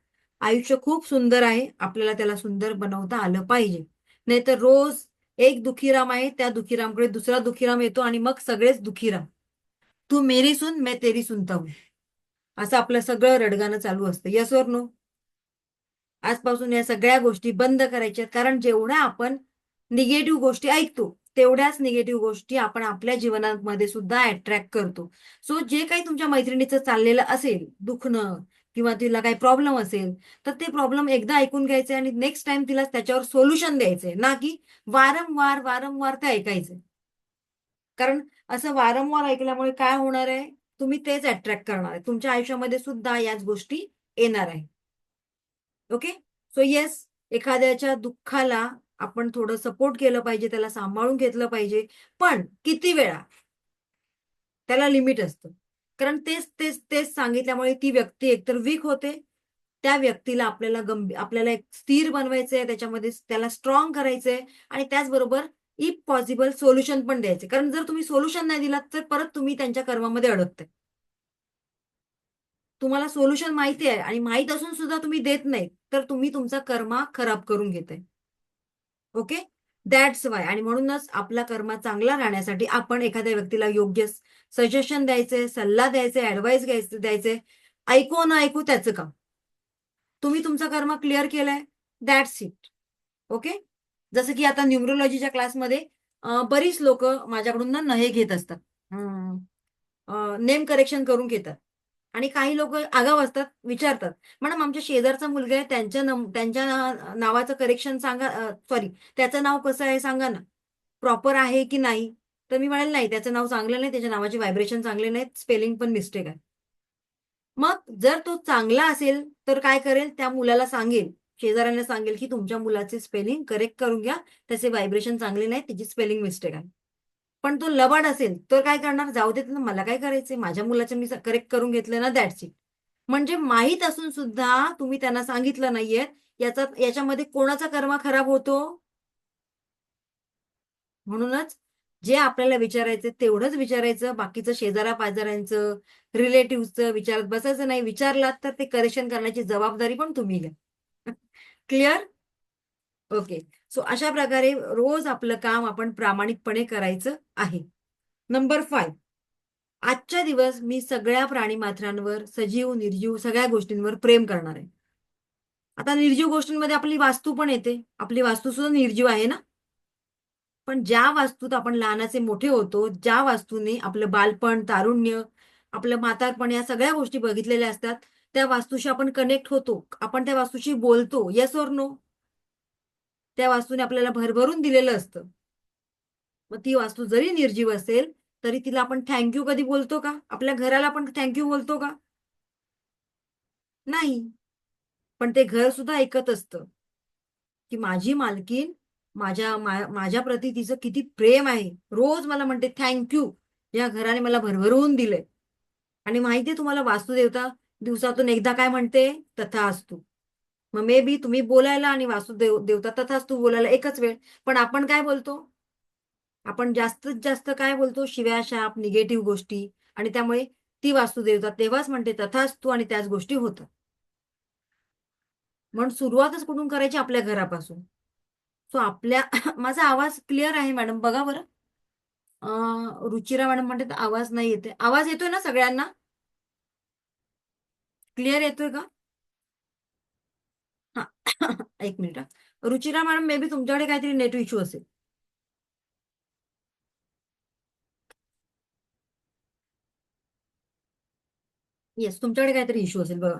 आयुष्य खूप सुंदर आहे. आपल्याला त्याला सुंदर बनवता आलं पाहिजे. नाहीतर रोज एक दुखीराम आहे, त्या दुखीरामकडे दुसरा दुखीराम येतो आणि मग सगळेच दुखीराम. तू मेरी सुन, मैं तेरी सुनता हूं. असं आपलं सगळं रडगाणं चालू असतं. Yes or no? आजपासून या सगळ्या गोष्टी बंद करायच्या आहेत. कारण जेवढ्या आपण निगेटिव्ह गोष्टी ऐकतो, तेवढ्याच निगेटिव्ह गोष्टी आपण आपल्या जीवनामध्ये सुद्धा अट्रॅक्ट करतो. सो जे काही तुमच्या मैत्रिणीचं चाललेलं असेल, दुखणं किंवा तिला काही प्रॉब्लेम असेल, तर ते प्रॉब्लेम एकदा ऐकून घ्यायचे आणि नेक्स्ट टाइम तिला त्याच्यावर सोल्युशन द्यायचंय, ना की वारंवार, वारंवार ते ऐकायचं. कारण असं वारंवार ऐकल्यामुळे काय होणार आहे? तुम्ही तेच अट्रॅक्ट करणार आहे. तुमच्या आयुष्यामध्ये सुद्धा याच गोष्टी येणार आहे. ओके? सो येस, एखाद्याच्या दुःखाला आपण थोडं सपोर्ट केलं पाहिजे, त्याला सांभाळून घेतलं पाहिजे. पण किती वेळा? त्याला लिमिट असतं. कारण तेच सांगितल्यामुळे ती व्यक्ती एकतर वीक होते त्या व्यक्तीला आपल्याला एक स्थिर बनवायचंय, त्याच्यामध्ये त्याला स्ट्रॉंग करायचंय आणि त्याचबरोबर इफ पॉसिबल सोल्युशन पण द्यायचे. कारण जर तुम्ही सोल्युशन नाही दिलात, तर परत तुम्ही त्यांच्या कर्मामध्ये अडकताय. तुम्हाला सोल्युशन माहिती आहे आणि माहीत असून सुद्धा तुम्ही देत नाही, तर तुम्ही तुमचा कर्मा खराब करून घेताय. ओके? That's why. आणि म्हणूनच आपला कर्मा चांगला राहण्यासाठी आपण एखाद्या व्यक्तीला योग्य सजेशन द्यायचंय, सल्ला द्यायचे, ॲडवाइस द्यायचे. ऐकू न ऐकू त्याचं काम. तुम्ही तुमचा कर्म क्लिअर केलाय, दॅट्स इट. ओके? जसं की आता न्यूमरोलॉजीच्या क्लासमध्ये बरीच लोकं माझ्याकडून ना हे घेत असतात. नेम करेक्शन करून घेतात. आणि काही लोकं आगाऊ असतात, विचारतात, "मॅडम आमच्या शेजारचा मुलगा आहे, त्यांच्या नावाचं करेक्शन सांगा, सॉरी त्याचं नाव कसं आहे सांगा ना, प्रॉपर आहे की नाही?" तर मी म्हणेल, "नाही, त्याचं नाव चांगलं नाही, त्याच्या नावाचे व्हायब्रेशन चांगले नाहीत, स्पेलिंग पण मिस्टेक आहे." मग जर तो चांगला असेल, तर काय करेल, त्या मुलाला सांगेल, शेजाऱ्यांना सांगेल, की तुमच्या मुलाचे स्पेलिंग करेक्ट करून घ्या, त्याचे व्हायब्रेशन चांगले नाहीत, त्याची स्पेलिंग मिस्टेक आहे. पण तो लबाड असेल, तर काय करणार? जाऊ देत ना, मला काय करायचंय? माझ्या मुलाचं मी करेक्ट करून घेतलं ना, दॅट्स इट. म्हणजे माहीत असून सुद्धा तुम्ही त्यांना सांगितलं नाहीये, याच्यामध्ये कोणाचा कर्मा खराब होतो? म्हणूनच जे आपल्याला विचारायचं तेवढंच विचारायचं. बाकीचं शेजारा-पाजाऱ्यांचं, रिलेटिव्हजचं विचारत बसायचं नाही. विचारलात तर ते करेक्शन करण्याची जबाबदारी पण तुम्ही घ्या. क्लिअर? ओके. सो अशा प्रकारे रोज आपलं काम आपण प्रामाणिकपणे करायचं आहे. नंबर 5, आजच्या दिवस मी सगळ्या प्राणीमात्रांवर, सजीव, निर्जीव सगळ्या गोष्टींवर प्रेम करणार आहे. आता निर्जीव गोष्टींमध्ये आपली वास्तू पण येते. आपली वास्तू सुद्धा निर्जीव आहे ना? पण ज्या वास्तूत आपण लहानाचे मोठे होतो, ज्या वास्तूने आपलं बालपण, तारुण्य, आपलं म्हातारपण या सगळ्या गोष्टी बघितलेल्या असतात, त्या वास्तूशी आपण कनेक्ट होतो. आपण त्या वास्तूशी बोलतो. Yes or no? त्या वास्तूने आपल्याला भरभरून दिलेलं असतं. मग ती वास्तू जरी निर्जीव असेल, तरी तिला आपण थँक कधी बोलतो का? आपल्या घराला आपण थँक बोलतो का? नाही. पण ते घर सुद्धा ऐकत असतं, की माझी मालकीन माझ्याप्रती तिचं किती प्रेम आहे. रोज मला म्हणते थँक या घराने मला भरभरून दिलंय. आणि माहितीये तुम्हाला वास्तुदेवता दिवसातून एकदा काय म्हणते? तथास्तु. मग मे बी तुम्ही बोलायला आणि देवता तथास्तु बोलायला एकच वेळ. पण आपण काय बोलतो? आपण जास्तीत जास्त काय बोलतो? शिव्या-शाप, निगेटिव्ह गोष्टी आणि त्यामुळे ती वास्तुदेवता तेव्हाच म्हणते तथास्तु आणि त्याच गोष्टी होतात. म्हणून सुरुवातच कुठून करायची? आपल्या घरापासून. सो आपल्या माझा आवाज क्लिअर आहे मॅडम बघा बरं. अ, रुचिरा मॅडम म्हणतात आवाज नाही येते. आवाज येतोय ना सगळ्यांना? क्लिअर येतोय का? हां. एक मिनिट हां. रुचिरा मॅडम मे बी तुमच्याकडे काहीतरी नेट इश्यू असेल. येस, तुमच्याकडे काहीतरी इश्यू असेल बघा.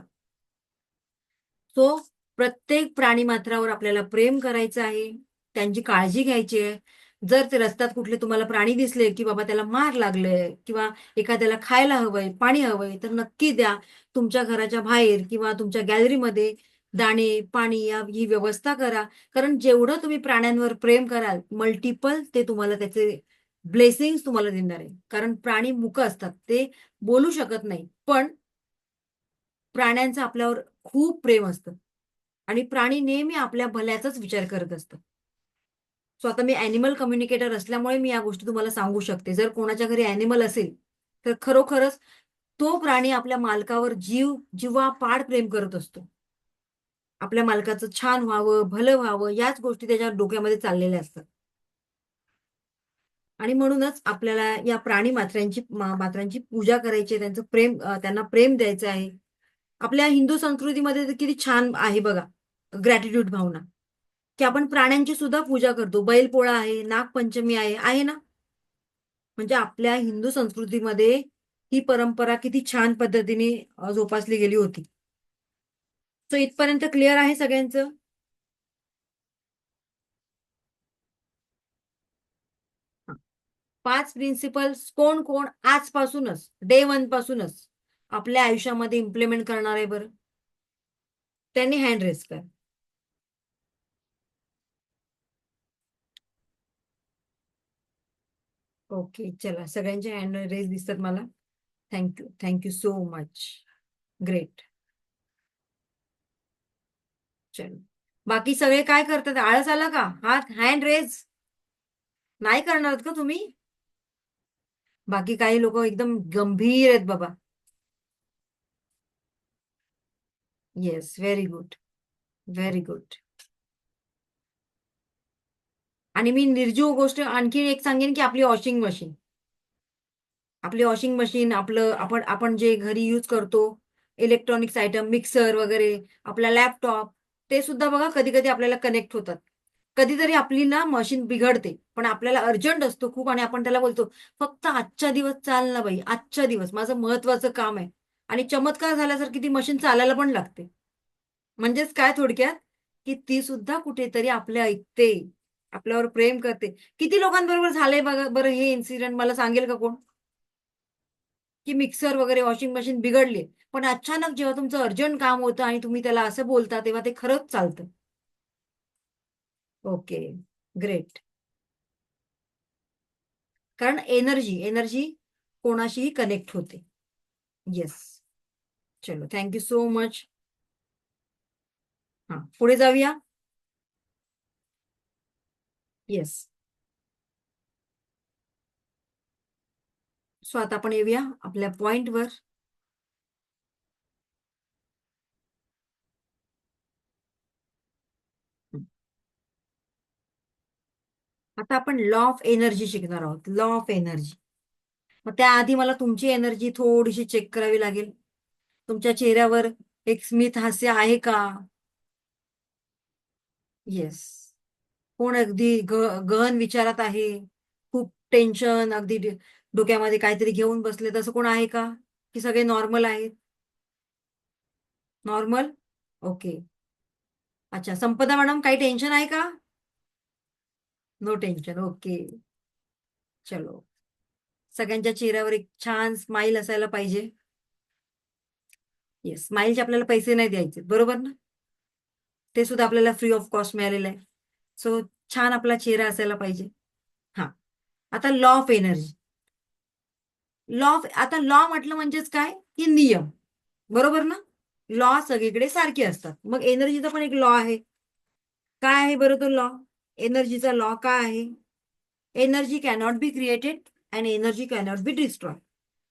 सो प्रत्येक प्राणीमात्रावर आपल्याला प्रेम करायचं आहे. त्यांची काळजी घ्यायची आहे. जर ते रस्त्यात कुठले तुम्हाला प्राणी दिसले, की बाबा त्याला मार लागलाय किंवा एखाद्याला खायला हवंय, पाणी हवंय, तर नक्की द्या. तुमच्या घराच्या बाहेर किंवा तुमच्या गॅलरीमध्ये दाणे, पाणी ही व्यवस्था करा. कारण जेवढं तुम्ही प्राण्यांवर प्रेम कराल, मल्टिपल ते तुम्हाला त्याचे ब्लेसिंग्स तुम्हाला देणार आहे. कारण प्राणी मूक असतात. ते बोलू शकत नाही. पण प्राण्यांचं आपल्यावर खूप प्रेम असतं आणि प्राणी नेहमी आपल्या भल्याचाच विचार करत असतात. सो आता मी ॲनिमल कम्युनिकेटर असल्यामुळे मी या गोष्टी तुम्हाला सांगू शकते. जर कोणाच्या घरी ॲनिमल असेल, तर खरोखरच तो प्राणी आपल्या मालकावर जीवापाड प्रेम करत असतो. आपल्या मालकाचं छान व्हावं, भलं व्हावं याच गोष्टी त्याच्या डोक्यामध्ये चाललेल्या असतात. आणि म्हणूनच आपल्याला या मात्रांची पूजा करायची आहे. त्यांना प्रेम द्यायचं आहे. आपल्या हिंदू संस्कृतीमध्ये तर किती छान आहे बघा, ग्रॅटिट्यूड भावना, की आपण प्राण्यांची सुद्धा पूजा करतो. बैलपोळा आहे, नागपंचमी आहे ना? म्हणजे आपल्या हिंदू संस्कृतीमध्ये ही परंपरा किती छान पद्धतीने जोपासली गेली होती. सो इथपर्यंत क्लिअर आहे सगळ्यांचं? 5 प्रिन्सिपल्स कोण आजपासूनच, डे 1 पासूनच आपल्या आयुष्यामध्ये इम्प्लिमेंट करणार आहे बरं? त्यांनी हँड रेज करा. ओके, चला सगळ्यांचे हँड रेज दिसतात मला. Thank you. So much. Great. चलो, बाकी सगळे काय करतात? आळस आला का? हात हँड रेज नाही करणार का तुम्ही? बाकी काही लोक एकदम गंभीर आहेत बाबा. Yes, very good, very good. आणि मी निर्जीव गोष्ट आणखी एक सांगेन की आपली वॉशिंग मशीन, आपलं आपण जे घरी यूज करतो, इलेक्ट्रॉनिक्स आयटम, मिक्सर वगैरे, आपला लॅपटॉप, ते सुद्धा बघा कधी कधी आपल्याला कनेक्ट होतात. कधीतरी आपली ना मशीन बिघडते, पण आपल्याला अर्जंट असतो खूप आणि आपण त्याला बोलतो फक्त आजच्या दिवस चाल ना बाई, आजच्या दिवस माझं महत्वाचं काम आहे. आणि चमत्कार झाल्यासारखी ती मशीन चालायला पण लागते. म्हणजेच काय थोडक्यात, की ती सुद्धा कुठेतरी आपले ऐकते, आपल्यावर प्रेम करते. किती लोकांबरोबर झालंय बघा बरं हे इन्सिडेंट, मला सांगेल का कोण? की मिक्सर वगैरे, वॉशिंग मशीन बिघडली, पण अचानक जेव्हा तुमचं अर्जंट काम होतं आणि तुम्ही त्याला असं बोलता, तेव्हा ते खरंच चालतं. Okay, great. कारण एनर्जी एनर्जी कोणाशीही कनेक्ट होते. येस. चलो, थँक्यू सो मच. हा, पुढे जाऊया. येस. सो आता आपण येऊया आपल्या पॉइंटवर. आता आपण लॉ ऑफ एनर्जी शिकणार आहोत. Law of energy. मग त्याआधी मला तुमची एनर्जी थोडीशी चेक करावी लागेल. तुमच्या चेहऱ्यावर एक स्मित हास्य आहे का? येस. कोण अगदी गहन विचारात आहे, खूप टेन्शन, अगदी डोक्यामध्ये काहीतरी घेऊन बसले, तसं कोण आहे का? की सगळे नॉर्मल आहेत? नॉर्मल. ओके. अच्छा, संपदा मॅडम, काही टेन्शन आहे का? No tension. ओके. चलो, सगळ्यांच्या चेहऱ्यावर एक छान स्माइल असायला पाहिजे. येस, स्माइलचे आपल्याला पैसे नाही द्यायचे, बरोबर ना? ते सुद्धा आपल्याला फ्री ऑफ कॉस्ट मिळालेलं आहे. सो छान आपला चेहरा असायला पाहिजे. हा, आता लॉ ऑफ एनर्जी. आता लॉ म्हटलं म्हणजेच काय? की नियम, बरोबर ना? लॉ सगळीकडे सारखे असतात. मग एनर्जीचा पण एक लॉ आहे. काय आहे बरं तो लॉ? एनर्जीचा लॉ काय आहे? Energy cannot be created and energy cannot be destroy.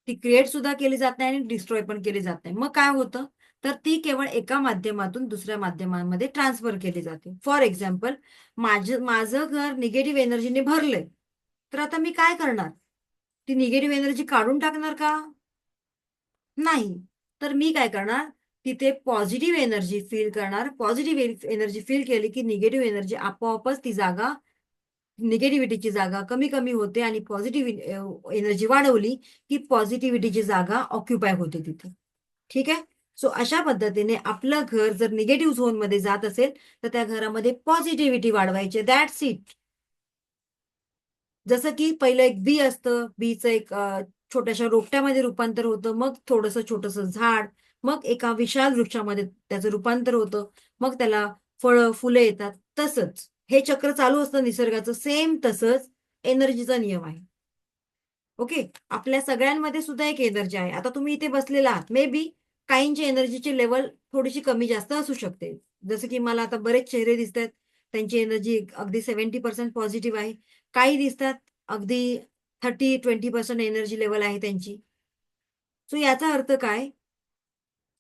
ती क्रिएट सुद्धा केली जात नाही आणि डिस्ट्रॉय पण केली जात नाही. मग काय होतं? तर ती केवळ एका माध्यमातून दुसऱ्या माध्यमांमध्ये ट्रान्सफर केली जाते. फॉर एक्झाम्पल, माझं घर निगेटिव्ह एनर्जीने भरलंय, तर आता मी काय करणार? ती निगेटिव्ह एनर्जी काढून टाकणार का? नाही. तर मी काय करणार? तिथे पॉझिटिव्ह एनर्जी फील करणार. पॉझिटिव्ह एनर्जी फील केली की निगेटिव्ह एनर्जी आपोआपच ती जागा, निगेटिव्हिटीची जागा कमी कमी होते आणि पॉझिटिव्ह एनर्जी वाढवली की पॉझिटिव्हिटीची जागा ऑक्युपाय होते तिथे. ठीक आहे. सो अशा पद्धतीने आपलं घर जर निगेटिव्ह झोन मध्ये जात असेल तर त्या घरामध्ये पॉझिटिव्हिटी वाढवायचे. That's it. जसं की पहिलं एक बी असतं, बीचं एक छोट्याशा रोपट्यामध्ये रूपांतर होतं, मग थोडंसं छोटंसं झाड, मग एका विशाल वृक्षामध्ये त्याचं रूपांतर होतं, मग त्याला फळं फुलं येतात. तसंच हे चक्र चालू असतं निसर्गाचं. सेम तसंच एनर्जीचा नियम आहे. ओके. आपल्या सगळ्यांमध्ये सुद्धा एक एनर्जी आहे. आता तुम्ही इथे बसलेला आहात, मे बी काहींची एनर्जीची लेवल थोडीशी कमी जास्त असू शकते. जसं की मला आता बरेच चेहरे दिसत आहेत, त्यांची एनर्जी अगदी 70% पॉझिटिव्ह आहे. काही दिसतात अगदी 30-20% एनर्जी लेवल आहे त्यांची. सो याचा अर्थ काय?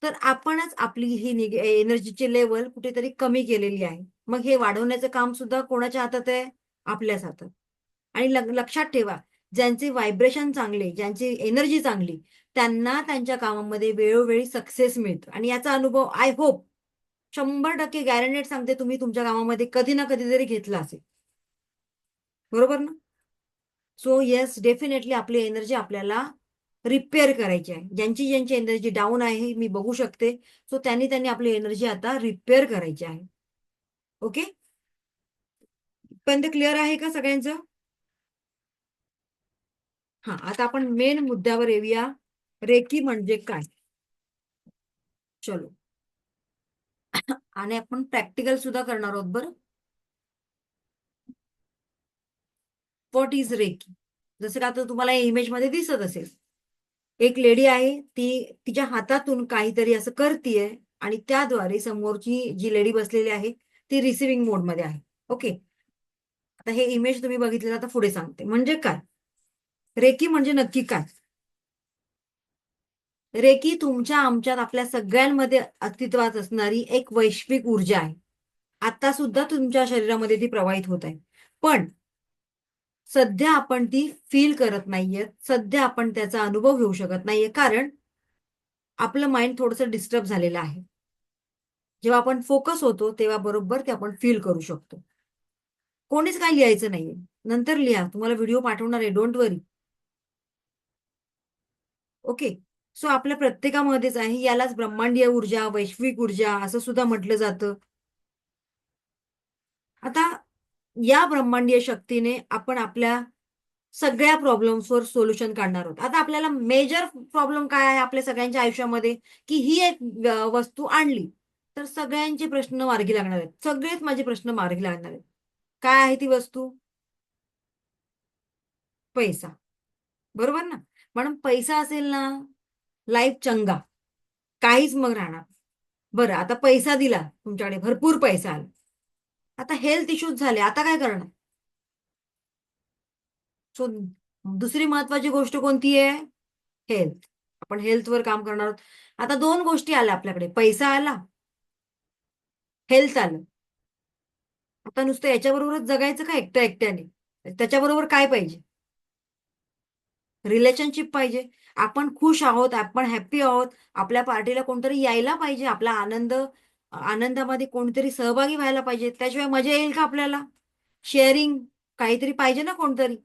तर आपणच आपली ही एनर्जीची लेवल कुठेतरी कमी केलेली आहे. मग हे वाढवण्याचं काम सुद्धा कोणाच्या हातात आहे? आपल्याच हातात. आणि लक्षात ठेवा, ज्यांचे व्हायब्रेशन चांगले, ज्यांची एनर्जी चांगली, त्यांना त्यांच्या कामामध्ये वेळोवेळी सक्सेस मिळतं. आणि याचा अनुभव आय होप 100% गॅरंटेड सांगते, तुम्ही तुमच्या कामामध्ये कधी ना कधीतरी घेतला असेल. बरोबर ना? सो येस, डेफिनेटली आपली एनर्जी आपल्याला रिपेअर करायची आहे. ज्यांची एनर्जी डाऊन आहे मी बघू शकते, सो त्यांनी आपली एनर्जी आता रिपेअर करायची आहे. ओके. पण ते क्लिअर आहे का सगळ्यांचं? हा, आता आपण मेन मुद्द्यावर येऊया. रेकी म्हणजे काय? चलो. आणि आपण प्रॅक्टिकल सुद्धा करणार आहोत बरं. What is reiki? जसं का आता तुम्हाला इमेज मध्ये दिसत असेल, एक लेडी आहे, ती तिच्या हातातून काहीतरी असं करतीये. आणि त्याद्वारे समोरची जी लेडी बसलेली आहे ती रिसिव्हिंग मोडमध्ये आहे. ओके, आता हे इमेज तुम्ही बघितलं, आता पुढे सांगते. म्हणजे काय रेकी म्हणजे नक्की काय? रेकी तुमच्या आमच्यात आपल्या सगळ्यांमध्ये अस्तित्वात असणारी एक वैश्विक ऊर्जा आहे. आता सुद्धा तुमच्या शरीरामध्ये ती प्रवाहित होत आहे, पण सध्या आपण ती फील करत नाहीये. सध्या आपण त्याचा अनुभव घेऊ शकत नाहीये, कारण आपलं माइंड थोडंसं डिस्टर्ब झालेलं आहे. जेव्हा आपण फोकस होतो तेव्हा बरोबर ते आपण फील करू शकतो. कोणीच काही लिहायचं नाहीये, नंतर लिहा. तुम्हाला व्हिडिओ पाठवणार आहे, डोंट वरी. ओके, सो आपल्या प्रत्येकामध्येच आहे. यालाच ब्रह्मांडीय ऊर्जा, वैश्विक ऊर्जा असं सुद्धा म्हटलं जातं. आता या ब्रह्मांडीय शक्तीने आपण आपल्या सगळ्या प्रॉब्लेम्सवर सोल्युशन काढणार आहोत. आता आपल्याला मेजर प्रॉब्लेम काय आहे आपल्या सगळ्यांच्या आयुष्यामध्ये, की ही एक वस्तू आणली तर सगळ्यांचे प्रश्न मार्गी लागणार आहेत. सगळेच माझे प्रश्न मार्गी लागणार आहेत. काय आहे ती वस्तू? पैसा. बरोबर ना? म्हणून पैसा असेल ना, लाईफ चंगा. काहीच मग राहणार. बरं, आता पैसा दिला, तुमच्याकडे भरपूर पैसा आला. आता हेल्थ इश्यूज झाले, आता काय करणार? सो दुसरी महत्वाची गोष्ट कोणती आहे? हेल्थ. आपण हेल्थवर काम करणार आहोत. आता दोन गोष्टी आल्या आपल्याकडे, पैसा आला, हेल्थ आलं. आता नुसतं याच्याबरोबरच जगायचं का एकट्या एकट्याने? त्याच्याबरोबर काय पाहिजे? रिलेशनशिप पाहिजे. आपण खुश आहोत, आपण हॅप्पी आहोत, आपल्या पार्टीला कोणतरी यायला पाहिजे, आपला आनंदामध्ये कोणतरी सहभागी व्हायला पाहिजे. त्याशिवाय मजा येईल का आपल्याला? शेअरिंग काहीतरी पाहिजे ना कोणतरी.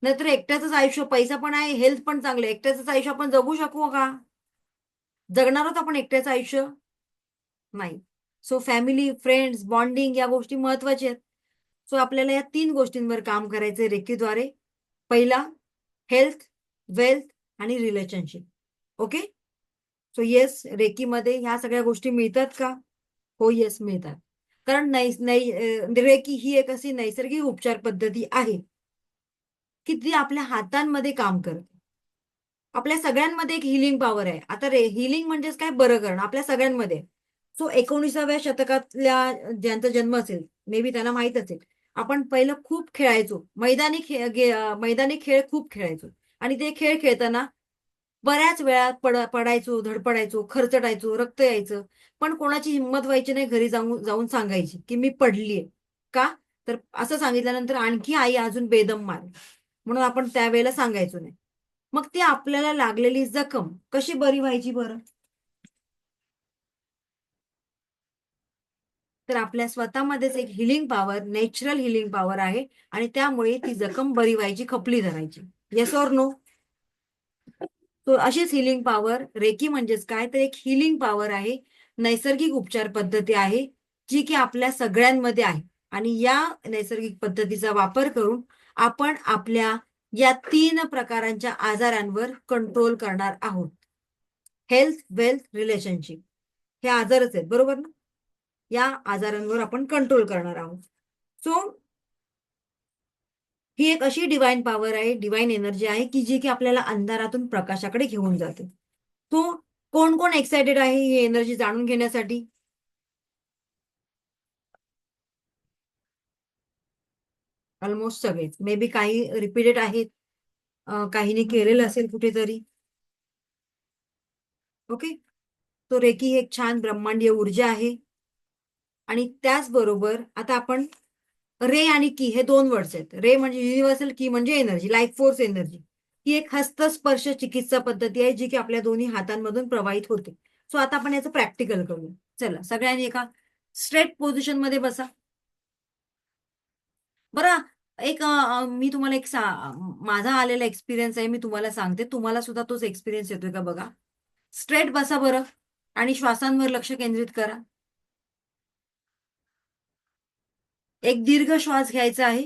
नाहीतर एकट्याच आयुष्य, पैसा पण आहे, हेल्थ पण चांगलं, एकट्याच आयुष्य आपण जगू शकू का? जगणार आहोत आपण एकट्याचं आयुष्य? नाही. सो फॅमिली, फ्रेंड्स, बॉन्डिंग या गोष्टी महत्वाच्या आहेत. सो आपल्याला या 3 गोष्टींवर काम करायचंय रेकीद्वारे. पहिला, हेल्थ, वेल्थ आणि रिलेशनशिप. ओके? सो येस, रेकीमध्ये ह्या सगळ्या गोष्टी मिळतात का? हो, येस, मिळतात. कारण रेकी ही एक अशी नैसर्गिक उपचार पद्धती आहे, की ती आपल्या हातांमध्ये काम करते. आपल्या सगळ्यांमध्ये एक हिलिंग पॉवर आहे. आता हिलिंग म्हणजेच काय? बरं करणं आपल्या सगळ्यांमध्ये. सो 19व्या शतकातल्या ज्यांचा जन्म असेल, मे बी त्यांना माहित असेल. आपण पहिलं खूप खेळायचो. मैदानी खेळ खूप खेळायचो आणि ते खेळ खेळताना बऱ्याच वेळा पडायचो, धडपडायचो, खरचटायचो, रक्त यायचं. पण कोणाची हिंमत व्हायची नाही घरी जाऊन जाऊन सांगायची, की मी पडलीये. का? तर असं सांगितल्यानंतर आणखी आई अजून बेदम मारेल. म्हणून आपण त्यावेळेला सांगायचो नाही. मग ती आपल्याला लागलेली जखम कशी बरी व्हायची बरं? तर आपल्या स्वतःमध्येच एक healing power, natural healing power आहे आणि त्यामुळे ती जखम बरी व्हायची, खपली धरायची. Yes or no? तो अशीच हिलिंग पॉवर, रेकी म्हणजेच काय? तर एक हिलिंग पॉवर आहे, नैसर्गिक उपचार पद्धती आहे, जी की आपल्या सगळ्यांमध्ये आहे. आणि या नैसर्गिक पद्धतीचा वापर करून आपण आपल्या या 3 प्रकारांच्या आजारांवर कंट्रोल करणार आहोत. Health, wealth, relationship. हे आजारच आहेत, बरोबर ना? या आजारांवर आपण कंट्रोल करणार आहोत. सो ही एक अशी डिवाइन पॉवर आहे, डिवाइन एनर्जी आहे, की जी की आपल्याला अंधारातून प्रकाशाकडे घेऊन जाते. तो कोण कोण एक्सायटेड आहे ही एनर्जी जाणून घेण्यासाठी? ऑलमोस्ट सगळेच. मे बी काही रिपीटेड आहेत, काहींनी केलेलं असेल कुठेतरी. ओके. तो रेकी ही एक छान ब्रह्मांडीय ऊर्जा आहे. आणि त्याचबरोबर आता आपण रे आणि की हे 2 वर्ड्स आहेत. रे म्हणजे युनिव्हर्सल, की म्हणजे एनर्जी, लाईफ फोर्स एनर्जी. ही एक हस्तस्पर्श चिकित्सा पद्धती आहे, जी की आपल्या दोन्ही हातांमधून प्रवाहित होते. सो आता आपण याचं प्रॅक्टिकल करूया. चला, सगळ्यांनी एका स्ट्रेट पोझिशनमध्ये बसा. बरं, मी तुम्हाला माझा आलेला एक्सपिरियन्स आहे, मी तुम्हाला सांगते. तुम्हाला सुद्धा तोच एक्सपिरियन्स येतोय का बघा. स्ट्रेट बसा बरं आणि श्वासांवर लक्ष केंद्रित करा. एक दीर्घ श्वास घ्यायचा आहे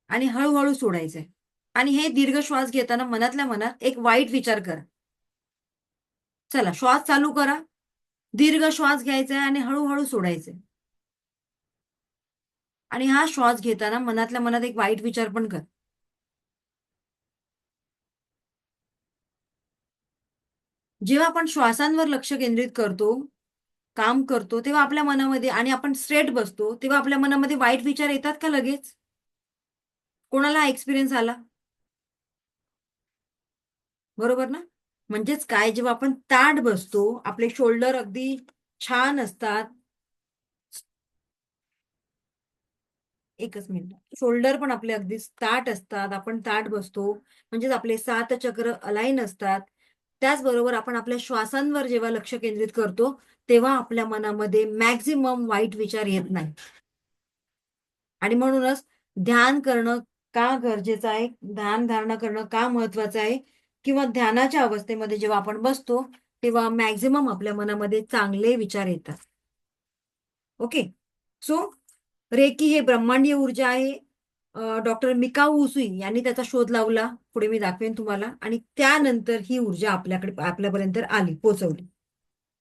आणि हळूहळू सोडायचं आहे. आणि हे दीर्घ श्वास घेताना मनातल्या मनात एक वाईट विचार करा. चला, श्वास चालू करा. दीर्घ श्वास घ्यायचा आहे आणि हळूहळू सोडायचंय. आणि हा श्वास घेताना मनातल्या मनात एक वाईट विचार पण कर. जेव्हा आपण श्वासांवर लक्ष केंद्रित करतो, काम करतो तेव्हा आपल्या मनामध्ये, आणि आपण स्ट्रेट बसतो तेव्हा आपल्या मनामध्ये वाईट विचार येतात का लगेच? कोणाला एक्सपिरियन्स आला? बरोबर ना? म्हणजेच काय, जेव्हा आपण ताठ बसतो, आपले शोल्डर अगदी छान असतात. एकच मिनिट. शोल्डर पण आपले अगदी ताठ असतात. आपण ताठ बसतो. म्हणजेच आपले 7 चक्र अलाईन असतात. त्याचबरोबर आपण आपल्या श्वासांवर जेव्हा लक्ष केंद्रित करतो, तेव्हा आपल्या मनामध्ये मॅक्सिमम वाईट विचार येत नाही. आणि म्हणूनच ध्यान करणं का गरजेचं आहे? ध्यान धारणा करणं का महत्वाचं आहे? किंवा ध्यानाच्या अवस्थेमध्ये जेव्हा आपण बसतो, तेव्हा मॅक्सिमम आपल्या मनामध्ये चांगले विचार येतात. ओके. सो रेकी हे ब्रह्मांडीय ऊर्जा आहे. डॉक्टर मिकाऊ उसुई यांनी त्याचा शोध लावला. पुढे मी दाखवेन तुम्हाला. आणि त्यानंतर ही ऊर्जा आपल्यापर्यंत आली, पोहोचवली.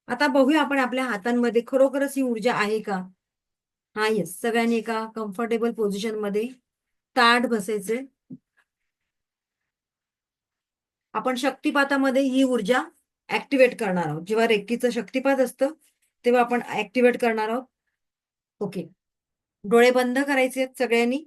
आता बघूया आपण आपल्या हातांमध्ये खरोखरच ही ऊर्जा आहे का? हा, येस. सगळ्यांनी एका कम्फर्टेबल पोझिशनमध्ये ताठ बसायचे. आपण शक्तिपातामध्ये ही ऊर्जा ऍक्टिव्हेट करणार आहोत. जेव्हा रेक्कीचं शक्तिपात असतं, तेव्हा आपण ऍक्टिव्हेट करणार आहोत. ओके. डोळे बंद करायचे आहेत सगळ्यांनी.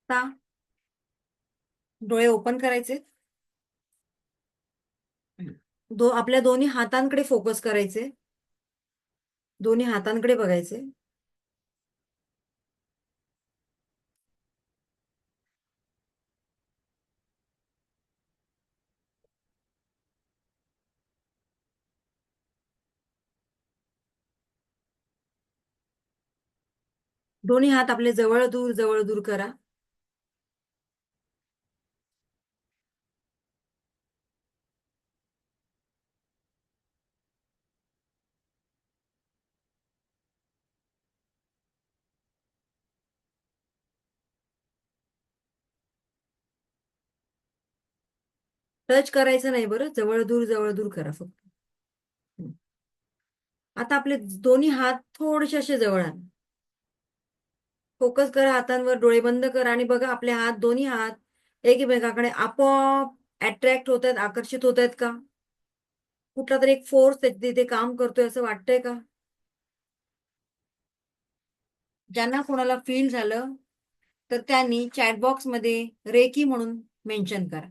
आता डोळे ओपन करायचे. आपल्या दोन्ही हातांकडे फोकस करायचे. दोन्ही हातांकडे बघायचे. दोन्ही हात आपले जवळ दूर करा. टच करायचं नाही बरं, जवळ दूर करा फक्त. हं. आता आपले दोन्ही हात थोडेसे असे जवळ आणा. फोकस करा हातांवर, डोळे बंद करा आणि बघा आपले हात, दोन्ही हात एकमेकाकडे आपोआप अट्रॅक्ट होत आहेत, आकर्षित होत आहेत का? कुठला तरी एक फोर्स तिथे काम करतोय असं वाटतंय का? ज्यांना कोणाला फील झालं, तर त्यांनी चॅट बॉक्समध्ये रेकी म्हणून मेन्शन करा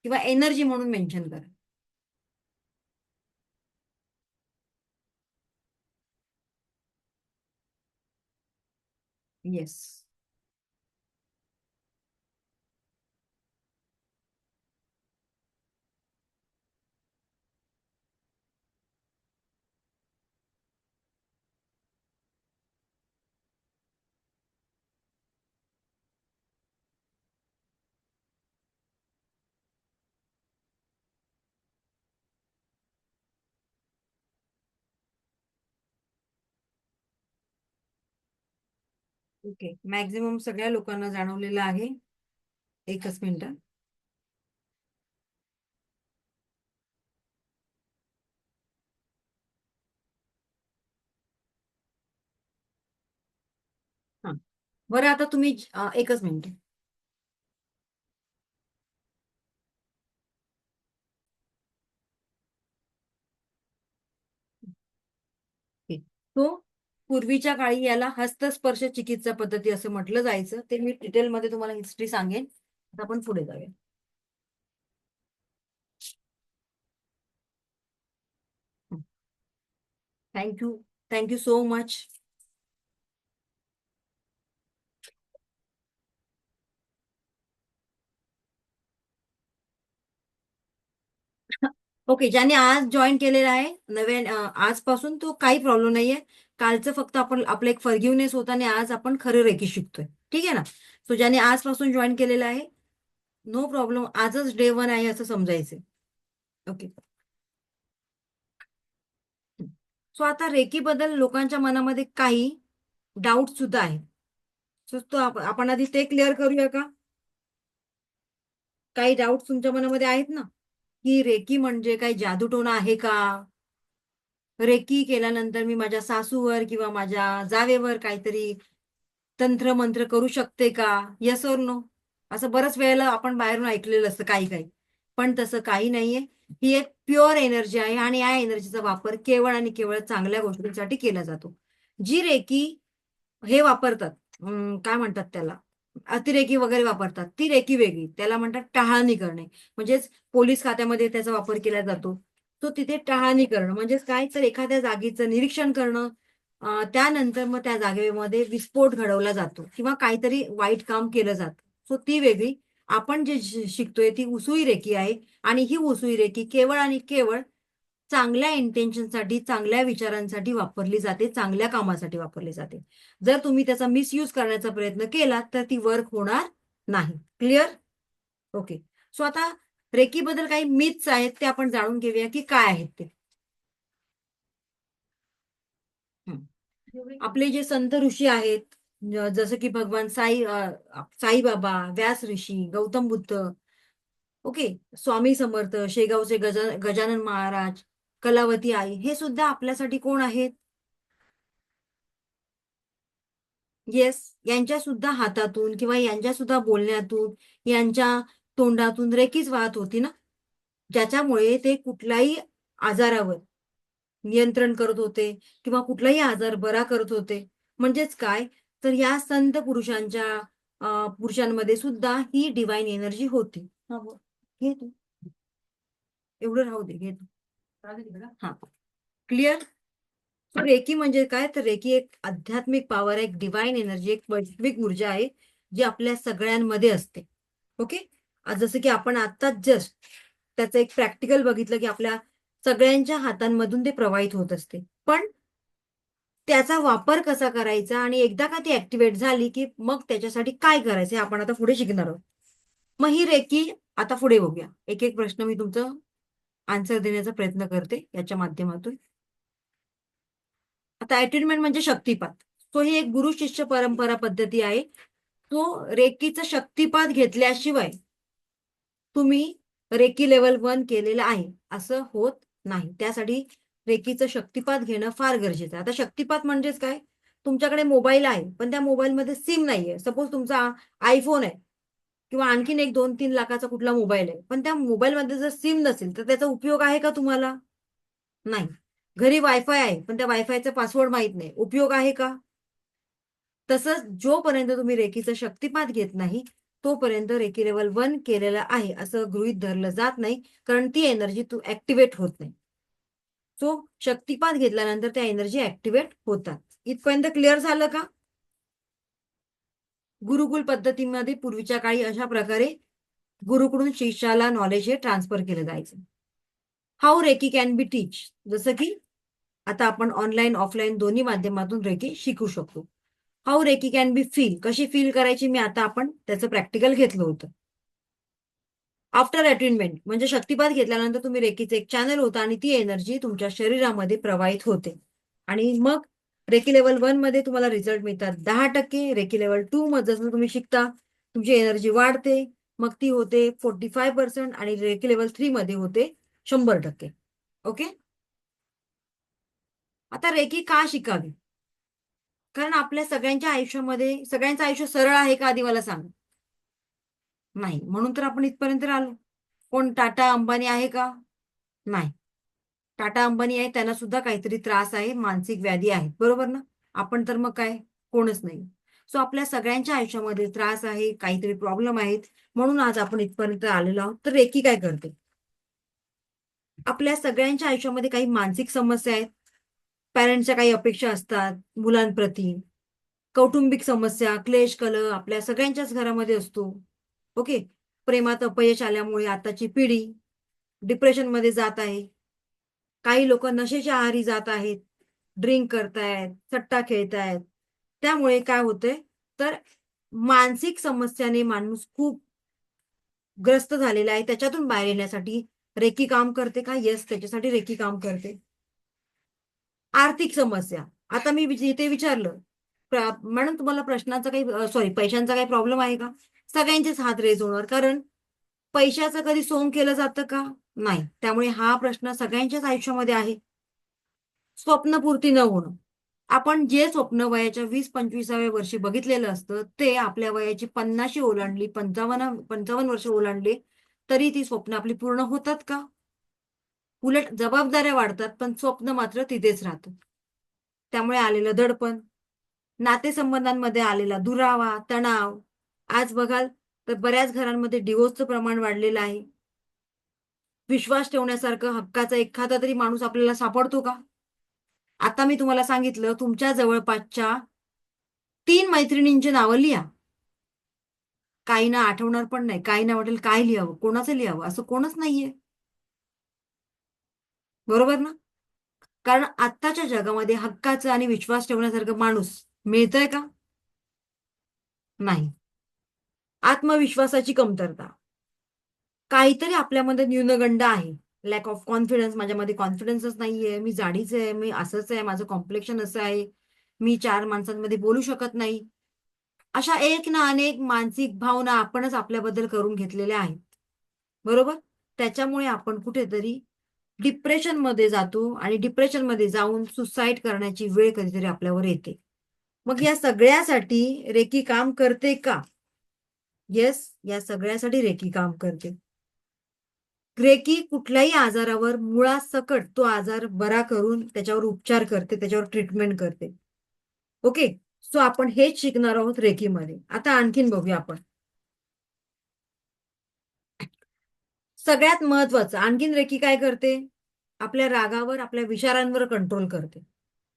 किंवा एनर्जी म्हणून मेन्शन करा. येस. ओके. मॅक्झिमम सगळ्या लोकांना जाणवलेलं आहे. एकच मिनिट. हा. बरं, आता तुम्ही एकच मिनिट. ओके. तो पूर्वीच्या काळी याला हस्तस्पर्श चिकित्सा पद्धती असं म्हटलं जायचं. ते मी डिटेलमध्ये तुम्हाला हिस्ट्री सांगेन. आता आपण पुढे जाऊया. Thank you. Thank you so much. Okay. ज्याने आज जॉईन केलेला आहे आजपासून, तो काही प्रॉब्लेम नाहीये. कालचं फक्त आपण आपलं एक फॉरगिव्हनेस होता आणि आज आपण खरं रेकी शिकतोय. ठीक आहे ना? सो ज्याने आजपासून जॉईन केलेलं आहे, नो प्रॉब्लेम. आजच डे 1 आहे असं समजायचं. ओके. सो आता रेकी बद्दल लोकांच्या मनामध्ये काही डाऊट सुद्धा आहे. तो आपण आधी ते क्लिअर करूया का? काही डाऊट तुमच्या मनामध्ये आहेत ना, की रेकी म्हणजे काही जादूटोणा आहे का? रेकी केल्यानंतर मी माझ्या सासूवर किंवा माझ्या जावेवर काहीतरी तंत्र मंत्र करू शकते का? येस और नो? असं बऱ्याच वेळेला आपण बाहेरून ऐकलेलं असतं काही काही. पण तसं काही नाहीये. ही एक प्युअर एनर्जी आहे आणि या एनर्जीचा वापर केवळ आणि केवळ चांगल्या गोष्टींसाठी केला जातो. जी रेकी हे वापरतात, काय म्हणतात त्याला, अतिरेकी वगैरे वापरतात, ती रेकी वेगळी. त्याला म्हणतात टहाळणी करणे. म्हणजेच पोलीस खात्यामध्ये त्याचा वापर केला जातो. तो तिथे टहाळणी करणं म्हणजेच काय, तर एखाद्या जागेचं निरीक्षण करणं, त्यानंतर मग त्या जागेमध्ये विस्फोट घडवला जातो किंवा काहीतरी वाईट काम केलं जातं. सो ती वेगळी. आपण जे शिकतोय ती उसुई रेकी आहे आणि ही उसुई रेकी केवळ आणि केवळ चांगल्या इंटेन्शनसाठी, चांगल्या विचारांसाठी वापरली जाते, चांगल्या कामासाठी वापरली जाते. जर तुम्ही त्याचा मिसयूज करण्याचा प्रयत्न केला तर ती वर्क होणार नाही. क्लिअर? ओके. सो आता रेकीबद्दल काही मिथ्स आहेत ते आपण जाणून घेऊया की काय आहेत ते. आपले जे संत ऋषी आहेत, जसं की भगवान साईबाबा, व्यास ऋषी, गौतम बुद्ध, ओके, स्वामी समर्थ, शेगावचे गजानन महाराज, कलावती आई, हे सुद्धा आपल्यासाठी कोण आहेत? येस, यांच्या सुद्धा हातातून किंवा यांच्या सुद्धा बोलण्यातून, यांच्या तोंडातून रेकीच वाहत होती ना, ज्याच्यामुळे ते कुठल्याही आजारावर नियंत्रण करत होते किंवा कुठलाही आजार बरा करत होते. म्हणजेच काय, तर या संत पुरुषांमध्ये सुद्धा ही डिवाइन एनर्जी होती. हा बोल. घे तू, एवढं राहू दे, घे तू. हा, क्लिअर? रेकी म्हणजे काय, तर रेकी एक आध्यात्मिक पॉवर आहे, एक डिवाइन एनर्जी, एक वैश्विक ऊर्जा आहे जी आपल्या सगळ्यांमध्ये असते. ओके. आज जसं की आपण आत्ताच जस्ट त्याचं एक प्रॅक्टिकल बघितलं की आपल्या सगळ्यांच्या हातांमधून ते प्रवाहित होत असते. पण त्याचा वापर कसा करायचा आणि एकदा का ती ऍक्टिव्हेट झाली की मग त्याच्यासाठी काय करायचं हे आपण आता पुढे शिकणार आहोत. मग ही रेकी आता पुढे बघूया. एक एक प्रश्न मी तुमचं आन्सर देण्याचा प्रयत्न करते याच्या माध्यमातून. आता अटेनमेंट म्हणजे शक्तिपात. तो ही एक गुरु शिष्य परंपरा पद्धती आहे. तो रेकीचा शक्तिपात घेतल्याशिवाय तुम्ही रेकी लेवल 1 केलेलं आहे असं होत नाही. त्यासाठी रेकीचं शक्तिपात घेणं फार गरजेचं आहे. आता शक्तिपात म्हणजेच काय? तुमच्याकडे मोबाईल आहे, पण त्या मोबाईलमध्ये सिम नाहीये. सपोज तुमचा आयफोन आहे किंवा आणखीन एक 2-3 लाखाचा कुठला मोबाईल आहे. पण त्या मोबाईलमध्ये जर सिम नसेल, तर त्याचा उपयोग आहे का तुम्हाला? नाही. घरी वायफाय आहे, पण त्या वायफायचा पासवर्ड माहीत नाही. उपयोग आहे का? तसंच जोपर्यंत तुम्ही रेकीचा शक्तिपात घेत नाही, तोपर्यंत रेकी लेव्हल 1 केलेलं आहे असं गृहीत धरलं जात नाही. कारण ती एनर्जी ऍक्टिव्हेट होत नाही. सो शक्तिपात घेतल्यानंतर त्या एनर्जी ऍक्टिव्हेट होतात. इथपर्यंत क्लिअर झालं का? गुरुकुल पद्धतीमध्ये पूर्वीच्या काळी अशा प्रकारे गुरुकडून शिष्याला नॉलेज हे ट्रान्सफर केलं जायचं. हाऊ रेकी कॅन बी टीच, जसं की आता आपण ऑनलाईन ऑफलाईन दोन्ही माध्यमातून रेकी शिकू शकतो. How reiki can be feel, कशी फील करायची मी आता आपण त्याचं प्रॅक्टिकल घेतलं होतं. आफ्टर अटेनमेंट म्हणजे शक्तिपात घेतल्यानंतर तुम्ही रेकीचं एक चॅनल होता आणि ती एनर्जी तुमच्या शरीरामध्ये प्रवाहित होते. आणि मग रेकी लेवल 1 मध्ये तुम्हाला रिझल्ट मिळतात 10%. रेकी लेवल 2 मध्ये जसं तुम्ही शिकता तुमची एनर्जी वाढते, मग ती होते 45% आणि रेकी लेवल 3 मध्ये होते 100%. ओके. आता रेकी का शिकावी? कारण आपल्या सगळ्यांच्या आयुष्यामध्ये सगळ्यांचं आयुष्य सरळ आहे का आधी मला सांग. नाही. म्हणून तर आपण इथपर्यंत आलो. कोण टाटा अंबानी आहे का? नाही. टाटा अंबानी आहे, त्यांना सुद्धा काहीतरी त्रास आहे, मानसिक व्याधी आहेत. बरोबर ना? आपण तर मग काय, कोणच नाही. सो आपल्या सगळ्यांच्या आयुष्यामध्ये त्रास आहे, काहीतरी प्रॉब्लेम आहेत. म्हणून आज आपण इथपर्यंत आलेलो आहोत. तर रेकी काय करते? आपल्या सगळ्यांच्या आयुष्यामध्ये काही मानसिक समस्या आहेत. पॅरेंट्सच्या काही अपेक्षा असतात मुलांप्रती. कौटुंबिक समस्या, क्लेश, कलह आपल्या सगळ्यांच्याच घरामध्ये असतो. ओके. प्रेमात अपयश आल्यामुळे आताची पिढी डिप्रेशनमध्ये जात आहे. काही लोक नशेच्या आहारी जात आहेत, ड्रिंक करतायत, सट्टा खेळतायत. त्यामुळे काय होतंय, तर मानसिक समस्याने माणूस खूप ग्रस्त झालेला आहे. त्याच्यातून बाहेर येण्यासाठी रेकी काम करते का? येस, त्याच्यासाठी रेकी काम करते. आर्थिक समस्या, आता मी जिथे विचारलं मॅडम तुम्हाला प्रश्नाचा काही सॉरी पैशांचा काही प्रॉब्लेम आहे का? सगळ्यांचेच हात रेज होणार, कारण पैशाचं कधी सोंग केलं जातं का? नाही. त्यामुळे हा प्रश्न सगळ्यांच्याच आयुष्यामध्ये आहे. स्वप्नपूर्ती न होणं. आपण जे स्वप्न वयाच्या 20-25व्या वर्षी बघितलेलं असतं ते आपल्या वयाची 50शी ओलांडली, 55 वर्ष ओलांडली तरी ती स्वप्न आपली पूर्ण होतात का? उलट जबाबदाऱ्या वाढतात पण स्वप्न मात्र तिथेच राहतं. त्यामुळे आलेलं दडपण, नातेसंबंधांमध्ये आलेला दुरावा, तणाव. आज बघाल तर बऱ्याच घरांमध्ये डिव्होर्सचं प्रमाण वाढलेलं आहे. विश्वास ठेवण्यासारखं हक्काचा एखादा तरी माणूस आपल्याला सापडतो का? आता मी तुम्हाला सांगितलं तुमच्या जवळपासच्या 3 मैत्रिणींची नावं लिहा. काहींना आठवणार पण नाही. काहींना वाटेल काय लिहावं, कोणाचं लिहावं, असं कोणच नाहीये. बरोबर ना? कारण आत्ताच्या जगामध्ये हक्काचं आणि विश्वास ठेवण्यासारखं माणूस मिळतंय का? नाही. आत्मविश्वासाची कमतरता. काहीतरी आपल्यामध्ये न्यूनगंड आहे. लॅक ऑफ कॉन्फिडन्स, माझ्यामध्ये कॉन्फिडन्सच नाहीये, मी जाडीच आहे, मी असंच आहे, माझं कॉम्प्लेक्शन असं आहे, मी 4 माणसांमध्ये बोलू शकत नाही. अशा एक ना अनेक मानसिक भावना आपणच आपल्याबद्दल करून घेतलेल्या आहेत. बरोबर? त्याच्यामुळे आपण कुठेतरी डिप्रेशनमध्ये जातो आणि डिप्रेशनमध्ये जाऊन सुसाईड करण्याची वेळ कधीतरी आपल्यावर येते. मग या सगळ्यासाठी रेकी काम करते का? येस, या सगळ्यासाठी रेकी काम करते. रेकी कुठल्याही आजारावर मुळासकट तो आजार बरा करून त्याच्यावर उपचार करते, त्याच्यावर ट्रीटमेंट करते. ओके? सो आपण हेच शिकणार आहोत रेकीमध्ये. आता आणखीन बघूया आपण. सगळ्यात महत्वाचं आणखीन रेकी काय करते? आपल्या रागावर, आपल्या विचारांवर कंट्रोल करते.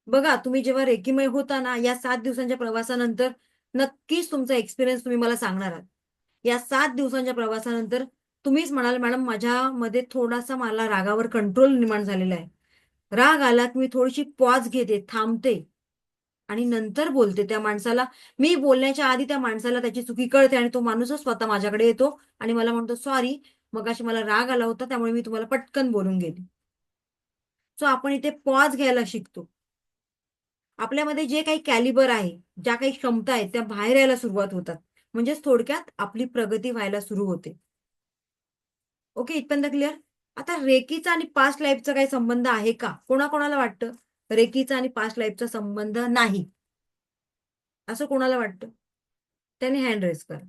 बघा तुम्ही जेव्हा रेकीमय होता ना, या 7 दिवसांच्या प्रवासानंतर नक्कीच तुमचा एक्सपिरियन्स तुम्ही मला सांगणार आहात. या 7 दिवसांच्या प्रवासानंतर तुम्हीच म्हणाल, "मॅडम माझ्यामध्ये थोडासा मला रागावर कंट्रोल निर्माण झालेला आहे. राग आला की मी थोडीशी पॉज घेते, थांबते आणि नंतर बोलते त्या माणसाला." मी बोलण्याच्या आधी त्या माणसाला त्याची चुकी कळते आणि तो माणूसच स्वतः माझ्याकडे येतो आणि मला म्हणतो, "सॉरी, मगाशी मला राग आला होता त्यामुळे मी तुम्हाला पटकन बोलून गेली." सो आपण इथे पॉज घ्यायला शिकतो. आपल्यामध्ये जे काही कॅलिबर आहे, ज्या काही क्षमता आहेत, त्या बाहेर यायला सुरुवात होतात. म्हणजेच थोडक्यात आपली प्रगती व्हायला सुरू होते. ओके, इथपर्यंत क्लिअर? आता रेकीचा आणि पास्ट लाईफचा काही संबंध आहे का? कोणाकोणाला वाटतं? रेकीचा आणि पास्ट लाईफचा संबंध नाही. असं कोणाला वाटतं? त्याने हँड रेज करा.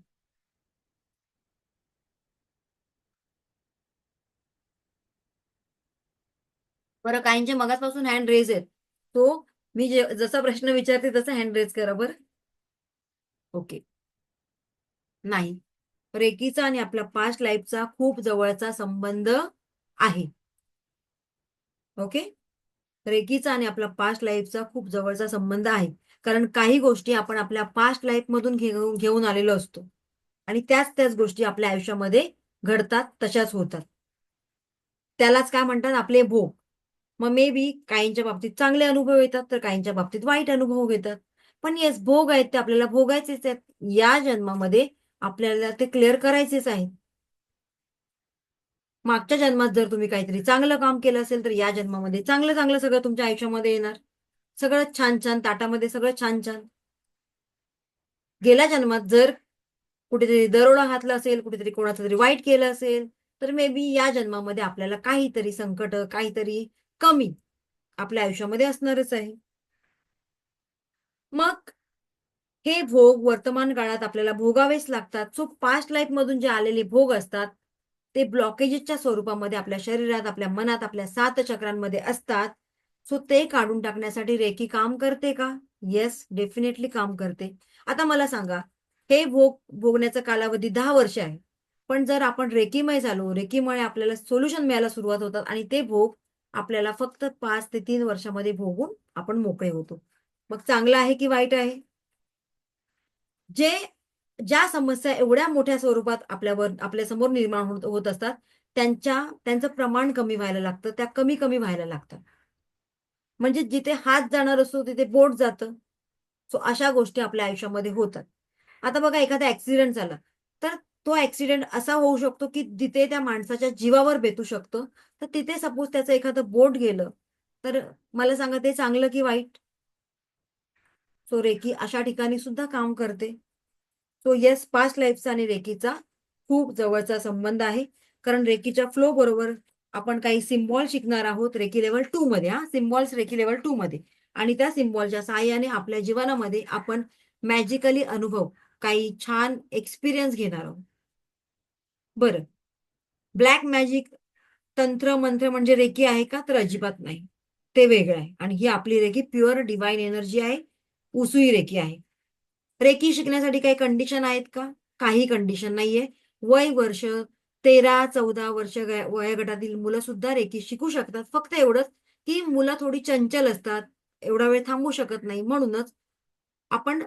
बरं, काहींचे मगाचपासून हँड रेज आहेत. तो मी जसा प्रश्न विचारते तसा हँड रेज करा बरं. ओके. नाही. रेकीचा आणि आपल्या पास्ट लाईफचा खूप जवळचा संबंध आहे. ओके. रेकीचा आणि आपला पास्ट लाईफचा खूप जवळचा संबंध आहे. कारण काही गोष्टी आपण आपल्या पास्ट लाईफमधून घेऊन आलेलो असतो. आणि त्याच गोष्टी आपल्या आयुष्यामध्ये घडतात, तशाच होतात. त्यालाच काय म्हणतात आपले भोग. मग मे बी काहींच्या बाबतीत चांगले अनुभव येतात, तर काहींच्या बाबतीत वाईट अनुभव येतात. पण येस, भोग आहेत ते आपल्याला भोगायचेच आहेत. या जन्मामध्ये आपल्याला ते क्लिअर करायचेच आहेत. मागच्या जन्मात जर तुम्ही काहीतरी चांगलं काम केलं असेल, तर या जन्मामध्ये चांगलं-चांगलं सगळं तुमच्या आयुष्यामध्ये येणार. सगळं छान-छान, ताटामध्ये सगळं छान-छान. गेल्या जन्मात जर कुठेतरी दरोडा घातला असेल, कुठेतरी कोणाचं तरी वाईट केलं असेल, तर मे बी या जन्मामध्ये आपल्याला काहीतरी संकट, काहीतरी कमी आपल्या आयुष्यामध्ये असणारच आहे. मग हे भोग वर्तमान काळात आपल्याला भोगावेच लागतात. सो पास्ट लाईफमधून जे आलेले भोग असतात, ते ब्लॉकेजेसच्या स्वरूपामध्ये आपल्या शरीरात, आपल्या मनात, आपल्या 7 चक्रांमध्ये असतात. सो ते काढून टाकण्यासाठी रेकी काम करते का? येस, डेफिनेटली काम करते. आता मला सांगा, हे भोग भोगण्याचा कालावधी 10 वर्ष आहे. पण जर आपण रेकीमय झालो, रेकीमुळे आपल्याला सोल्युशन मिळायला सुरुवात होतात आणि ते भोग आपल्याला फक्त 5 ते 3 वर्षामध्ये भोगून आपण मोकळे होतो. मग चांगलं आहे की वाईट आहे? जे ज्या समस्या एवढ्या मोठ्या स्वरूपात आपल्यासमोर निर्माण होत होत असतात, त्यांचं प्रमाण कमी व्हायला लागतं. त्या कमी-कमी व्हायला लागतात. म्हणजे जिथे हात जाणार असतो, तिथे बोट जातं. सो अशा गोष्टी आपल्या आयुष्यामध्ये होतात. आता बघा एखादा ॲक्सिडेंट झाला, तर तो ॲक्सिडेंट असा होऊ शकतो, की जिथे त्या माणसाच्या जीवावर बेतू शकतं. तर तिथे सपोज त्याचं एखादं बोट गेलं, तर मला सांगा ते चांगलं की वाईट? सो रेकी अशा ठिकाणी सुद्धा काम करते. सो येस, पास्ट लाईफचा आणि रेकीचा खूप जवळचा संबंध आहे. कारण रेकीच्या फ्लो बरोबर आपण काही सिम्बॉल शिकणार आहोत रेकी लेवल 2 मध्ये. सिम्बॉल्स रेकी लेवल 2 मध्ये. आणि त्या सिम्बॉलच्या सहाय्याने आपल्या जीवनामध्ये आपण मॅजिकली अनुभव, काही छान एक्सपिरियन्स घेणार आहोत. बरं, ब्लॅक मॅजिक, तंत्र मंत्र म्हणजे रेकी आहे का? तर अजिबात नाही, ते वेगळं आहे. आणि ही आपली रेकी प्युअर डिवाइन एनर्जी आहे, उसुई रेकी आहे. रेकी शिकण्यासाठी काही कंडिशन आहेत का? काही कंडिशन नाहीये. वय वर्ष 13-14 वर्ष वयोगटातील मुलं सुद्धा रेकी शिकू शकतात. फक्त एवढंच की मुलं थोडी चंचल असतात, एवढा वेळ थांबू शकत नाही. म्हणूनच आपण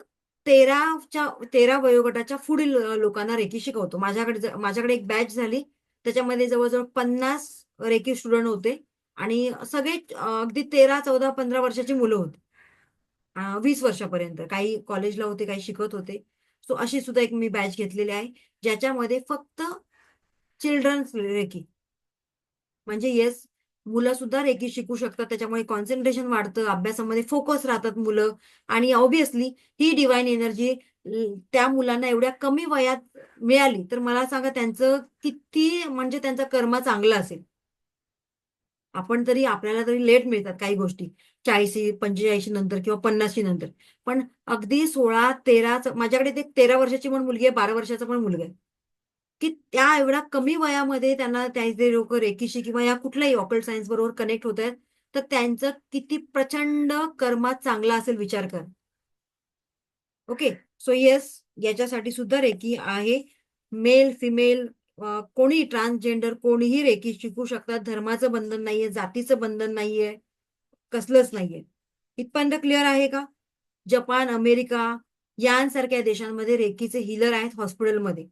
13 वयोगटाच्या पुढील लोकांना रेकी शिकवतो. माझ्याकडे एक बॅच झाली, त्याच्यामध्ये जवळ-जवळ 50 रेकी स्टुडंट होते आणि सगळे अगदी 13, 14, 15 वर्षाची मुलं होती. 20 वर्षापर्यंत. काही कॉलेजला होते, काही शिकत होते. सो अशी सुद्धा एक मी बॅच घेतलेली आहे, ज्याच्यामध्ये फक्त चिल्ड्रन्स रेकी, म्हणजे येस, मुलं सुद्धा रेकी शिकू शकतात. त्याच्यामुळे कॉन्सन्ट्रेशन वाढतं, अभ्यासामध्ये फोकस राहतात मुलं. आणि ऑब्व्हियसली ही डिव्हाइन एनर्जी त्या मुलांना एवढ्या कमी वयात मिळाली, तर मला सांगा त्यांचं किती, म्हणजे त्यांचा कर्म चांगला असेल. आपण तरी, आपल्याला तरी लेट मिळतात काही गोष्टी, 40, 45 नंतर किंवा 50 नंतर. पण अगदी 16, 13, माझ्याकडे ते 13 वर्षाची पण मुलगी आहे, 12 वर्षाचा पण मुलगा आहे, की त्या एवढ्या कमी वयामध्ये त्यांना ते लोक रेकीशी किंवा या कुठल्याही ऑकल्ट सायन्स बरोबर कनेक्ट होत आहेत, तर त्यांचं किती प्रचंड कर्मात चांगला असेल विचार कर. ओके. सो येस, याच्यासाठी सुद्धा रेकी आहे. मेल, फिमेल, कोणी ट्रान्सजेंडर कोणीही रेकी शिकू शकतात. धर्माचं बंधन नाहीये, जातीचं बंधन नाहीये, कसलंच नाहीये. इथपर्यंत क्लिअर आहे का? जपान, अमेरिका यांसारख्या देशांमध्ये रेकीचे हीलर आहेत हॉस्पिटलमध्ये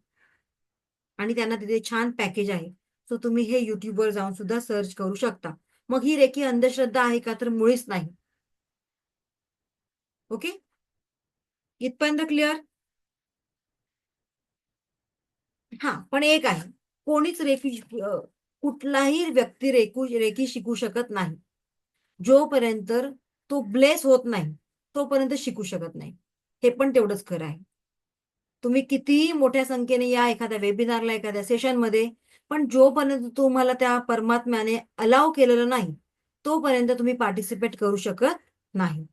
आणि त्यांना तिथे छान पॅकेज आहे. सो तुम्ही हे YouTubeवर जाऊन सुद्धा सर्च करू शकता. मग ही रेकी अंधश्रद्धा आहे का? तर मुळीच नाही. ओके. इथपर्यंत क्लिअर? पण एक आहे, कोणीच कुठलाही व्यक्ती रेकी शिकू शकत नाही. जोपर्यंत तो ब्लेस होत नाही, तोपर्यंत शिकू शकत नाही. हे पण तेवढंच खरं आहे. तुम्ही कितीही मोठ्या संख्येने या एखाद्या वेबिनारला, एखाद्या सेशनमध्ये, पण जोपर्यंत तुम्हाला त्या परमात्म्याने अलाव केलेलं नाही, तोपर्यंत तुम्ही पार्टिसिपेट करू शकत नाही.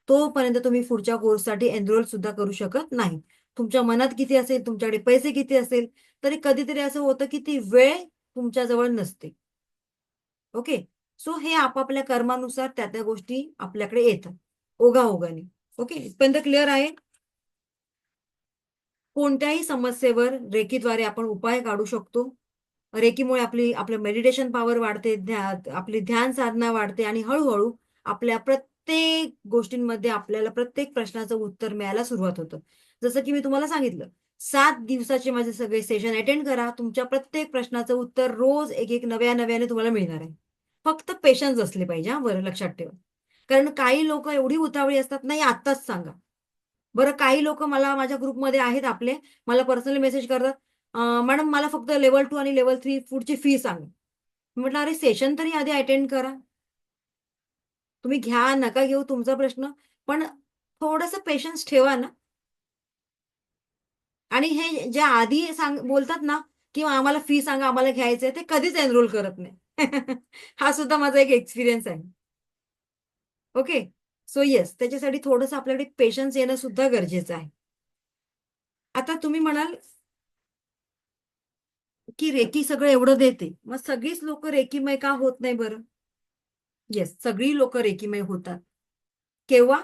तोपर्यंत तुम्ही पुढच्या कोर्ससाठी एनरोल सुद्धा करू शकत नाही. तुमच्या मनात किती असेल, तुमच्याकडे पैसे किती असेल, तरी कधीतरी असं होतं की ती वेळ तुमच्याजवळ नसते. ओके. सो हे आपापल्या कर्मानुसार त्या गोष्टी आपल्याकडे येतात ओघाओघाने. ओके. इथपर्यंत क्लिअर आहे? कोणत्याही समस्येवर रेकीद्वारे आपण उपाय काढू शकतो. रेकीमुळे आपलं मेडिटेशन पॉवर वाढते, आपली ध्यान साधना वाढते आणि हळूहळू आपल्या प्रत्येक गोष्टींमध्ये आपल्याला प्रत्येक प्रश्नाचं उत्तर मिळायला सुरुवात होतं. जसं की मी तुम्हाला सांगितलं, 7 दिवसाचे माझे सगळे सेशन अटेंड करा. तुमच्या प्रत्येक प्रश्नाचं उत्तर रोज एक नव्याने तुम्हाला मिळणार आहे. फक्त पेशन्स असले पाहिजे. बरं लक्षात ठेवा. कारण काही लोक एवढी उतावळी असतात, नाही आत्ताच सांगा. बरं, काही लोक मला माझ्या ग्रुपमध्ये आहेत आपले, मला पर्सनली मेसेज करतात, मॅडम मला फक्त लेव्हल 2 आणि लेव्हल 3 पुढची फी सांगा. म्हटलं अरे सेशन तरी आधी अटेंड करा. तुम्ही घ्या नका घेऊ तुमचा प्रश्न, पण थोडंसं पेशन्स ठेवा ना. आणि हे जे आधी बोलतात ना, की आम्हाला फी सांगा, आम्हाला घ्यायचंय, ते कधीच एनरोल करत नाही. हा सुद्धा माझा एक एक्सपिरियन्स आहे. ओके. सो येस, त्याच्यासाठी थोडंसं आपल्याकडे पेशन्स येणं सुद्धा गरजेचं आहे. आता तुम्ही म्हणाल की रेकी सगळं एवढं देते, मग सगळीच लोक रेकीमय का होत नाही बरं? येस, सगळी लोक रेकीमय होतात. केव्हा?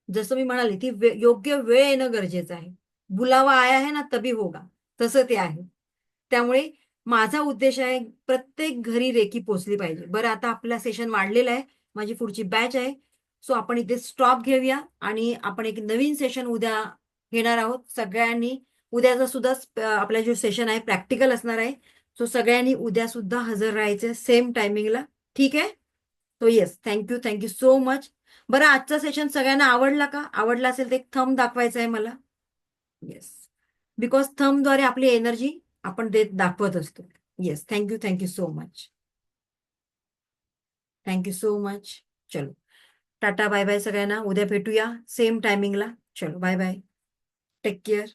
जसं मी म्हणाले, ती योग्य वेळ येणं गरजेचं आहे. बुलावा आया है ना तभी होगा, तसं ते आहे. त्यामुळे माझा उद्देश आहे प्रत्येक घरी रेकी पोचली पाहिजे. बरं, आता आपला सेशन वाढलेला आहे, माझी पुढची बॅच आहे. सो आपण इथे स्टॉप घेऊया आणि आपण एक नवीन सेशन उद्या घेणार आहोत. सगळ्यांनी उद्याचा सुद्धा आपला जो सेशन आहे प्रॅक्टिकल असणार आहे. सो सगळ्यांनी उद्या सुद्धा हजर राहायचं सेम टायमिंगला. ठीक आहे? So yes, thank you so much. बरं, आजचा सेशन सगळ्यांना आवडला का? आवडला असेल तर एक थंब दाखवायचा आहे मला. येस, बिकॉज थंबद्वारे आपली एनर्जी आपण दाखवत असतो. Yes, thank you so much. Thank you so much. चलो, टाटा बाय बाय सगळ्यांना. उद्या भेटूया सेम टायमिंगला. चलो बाय बाय, टेक केअर.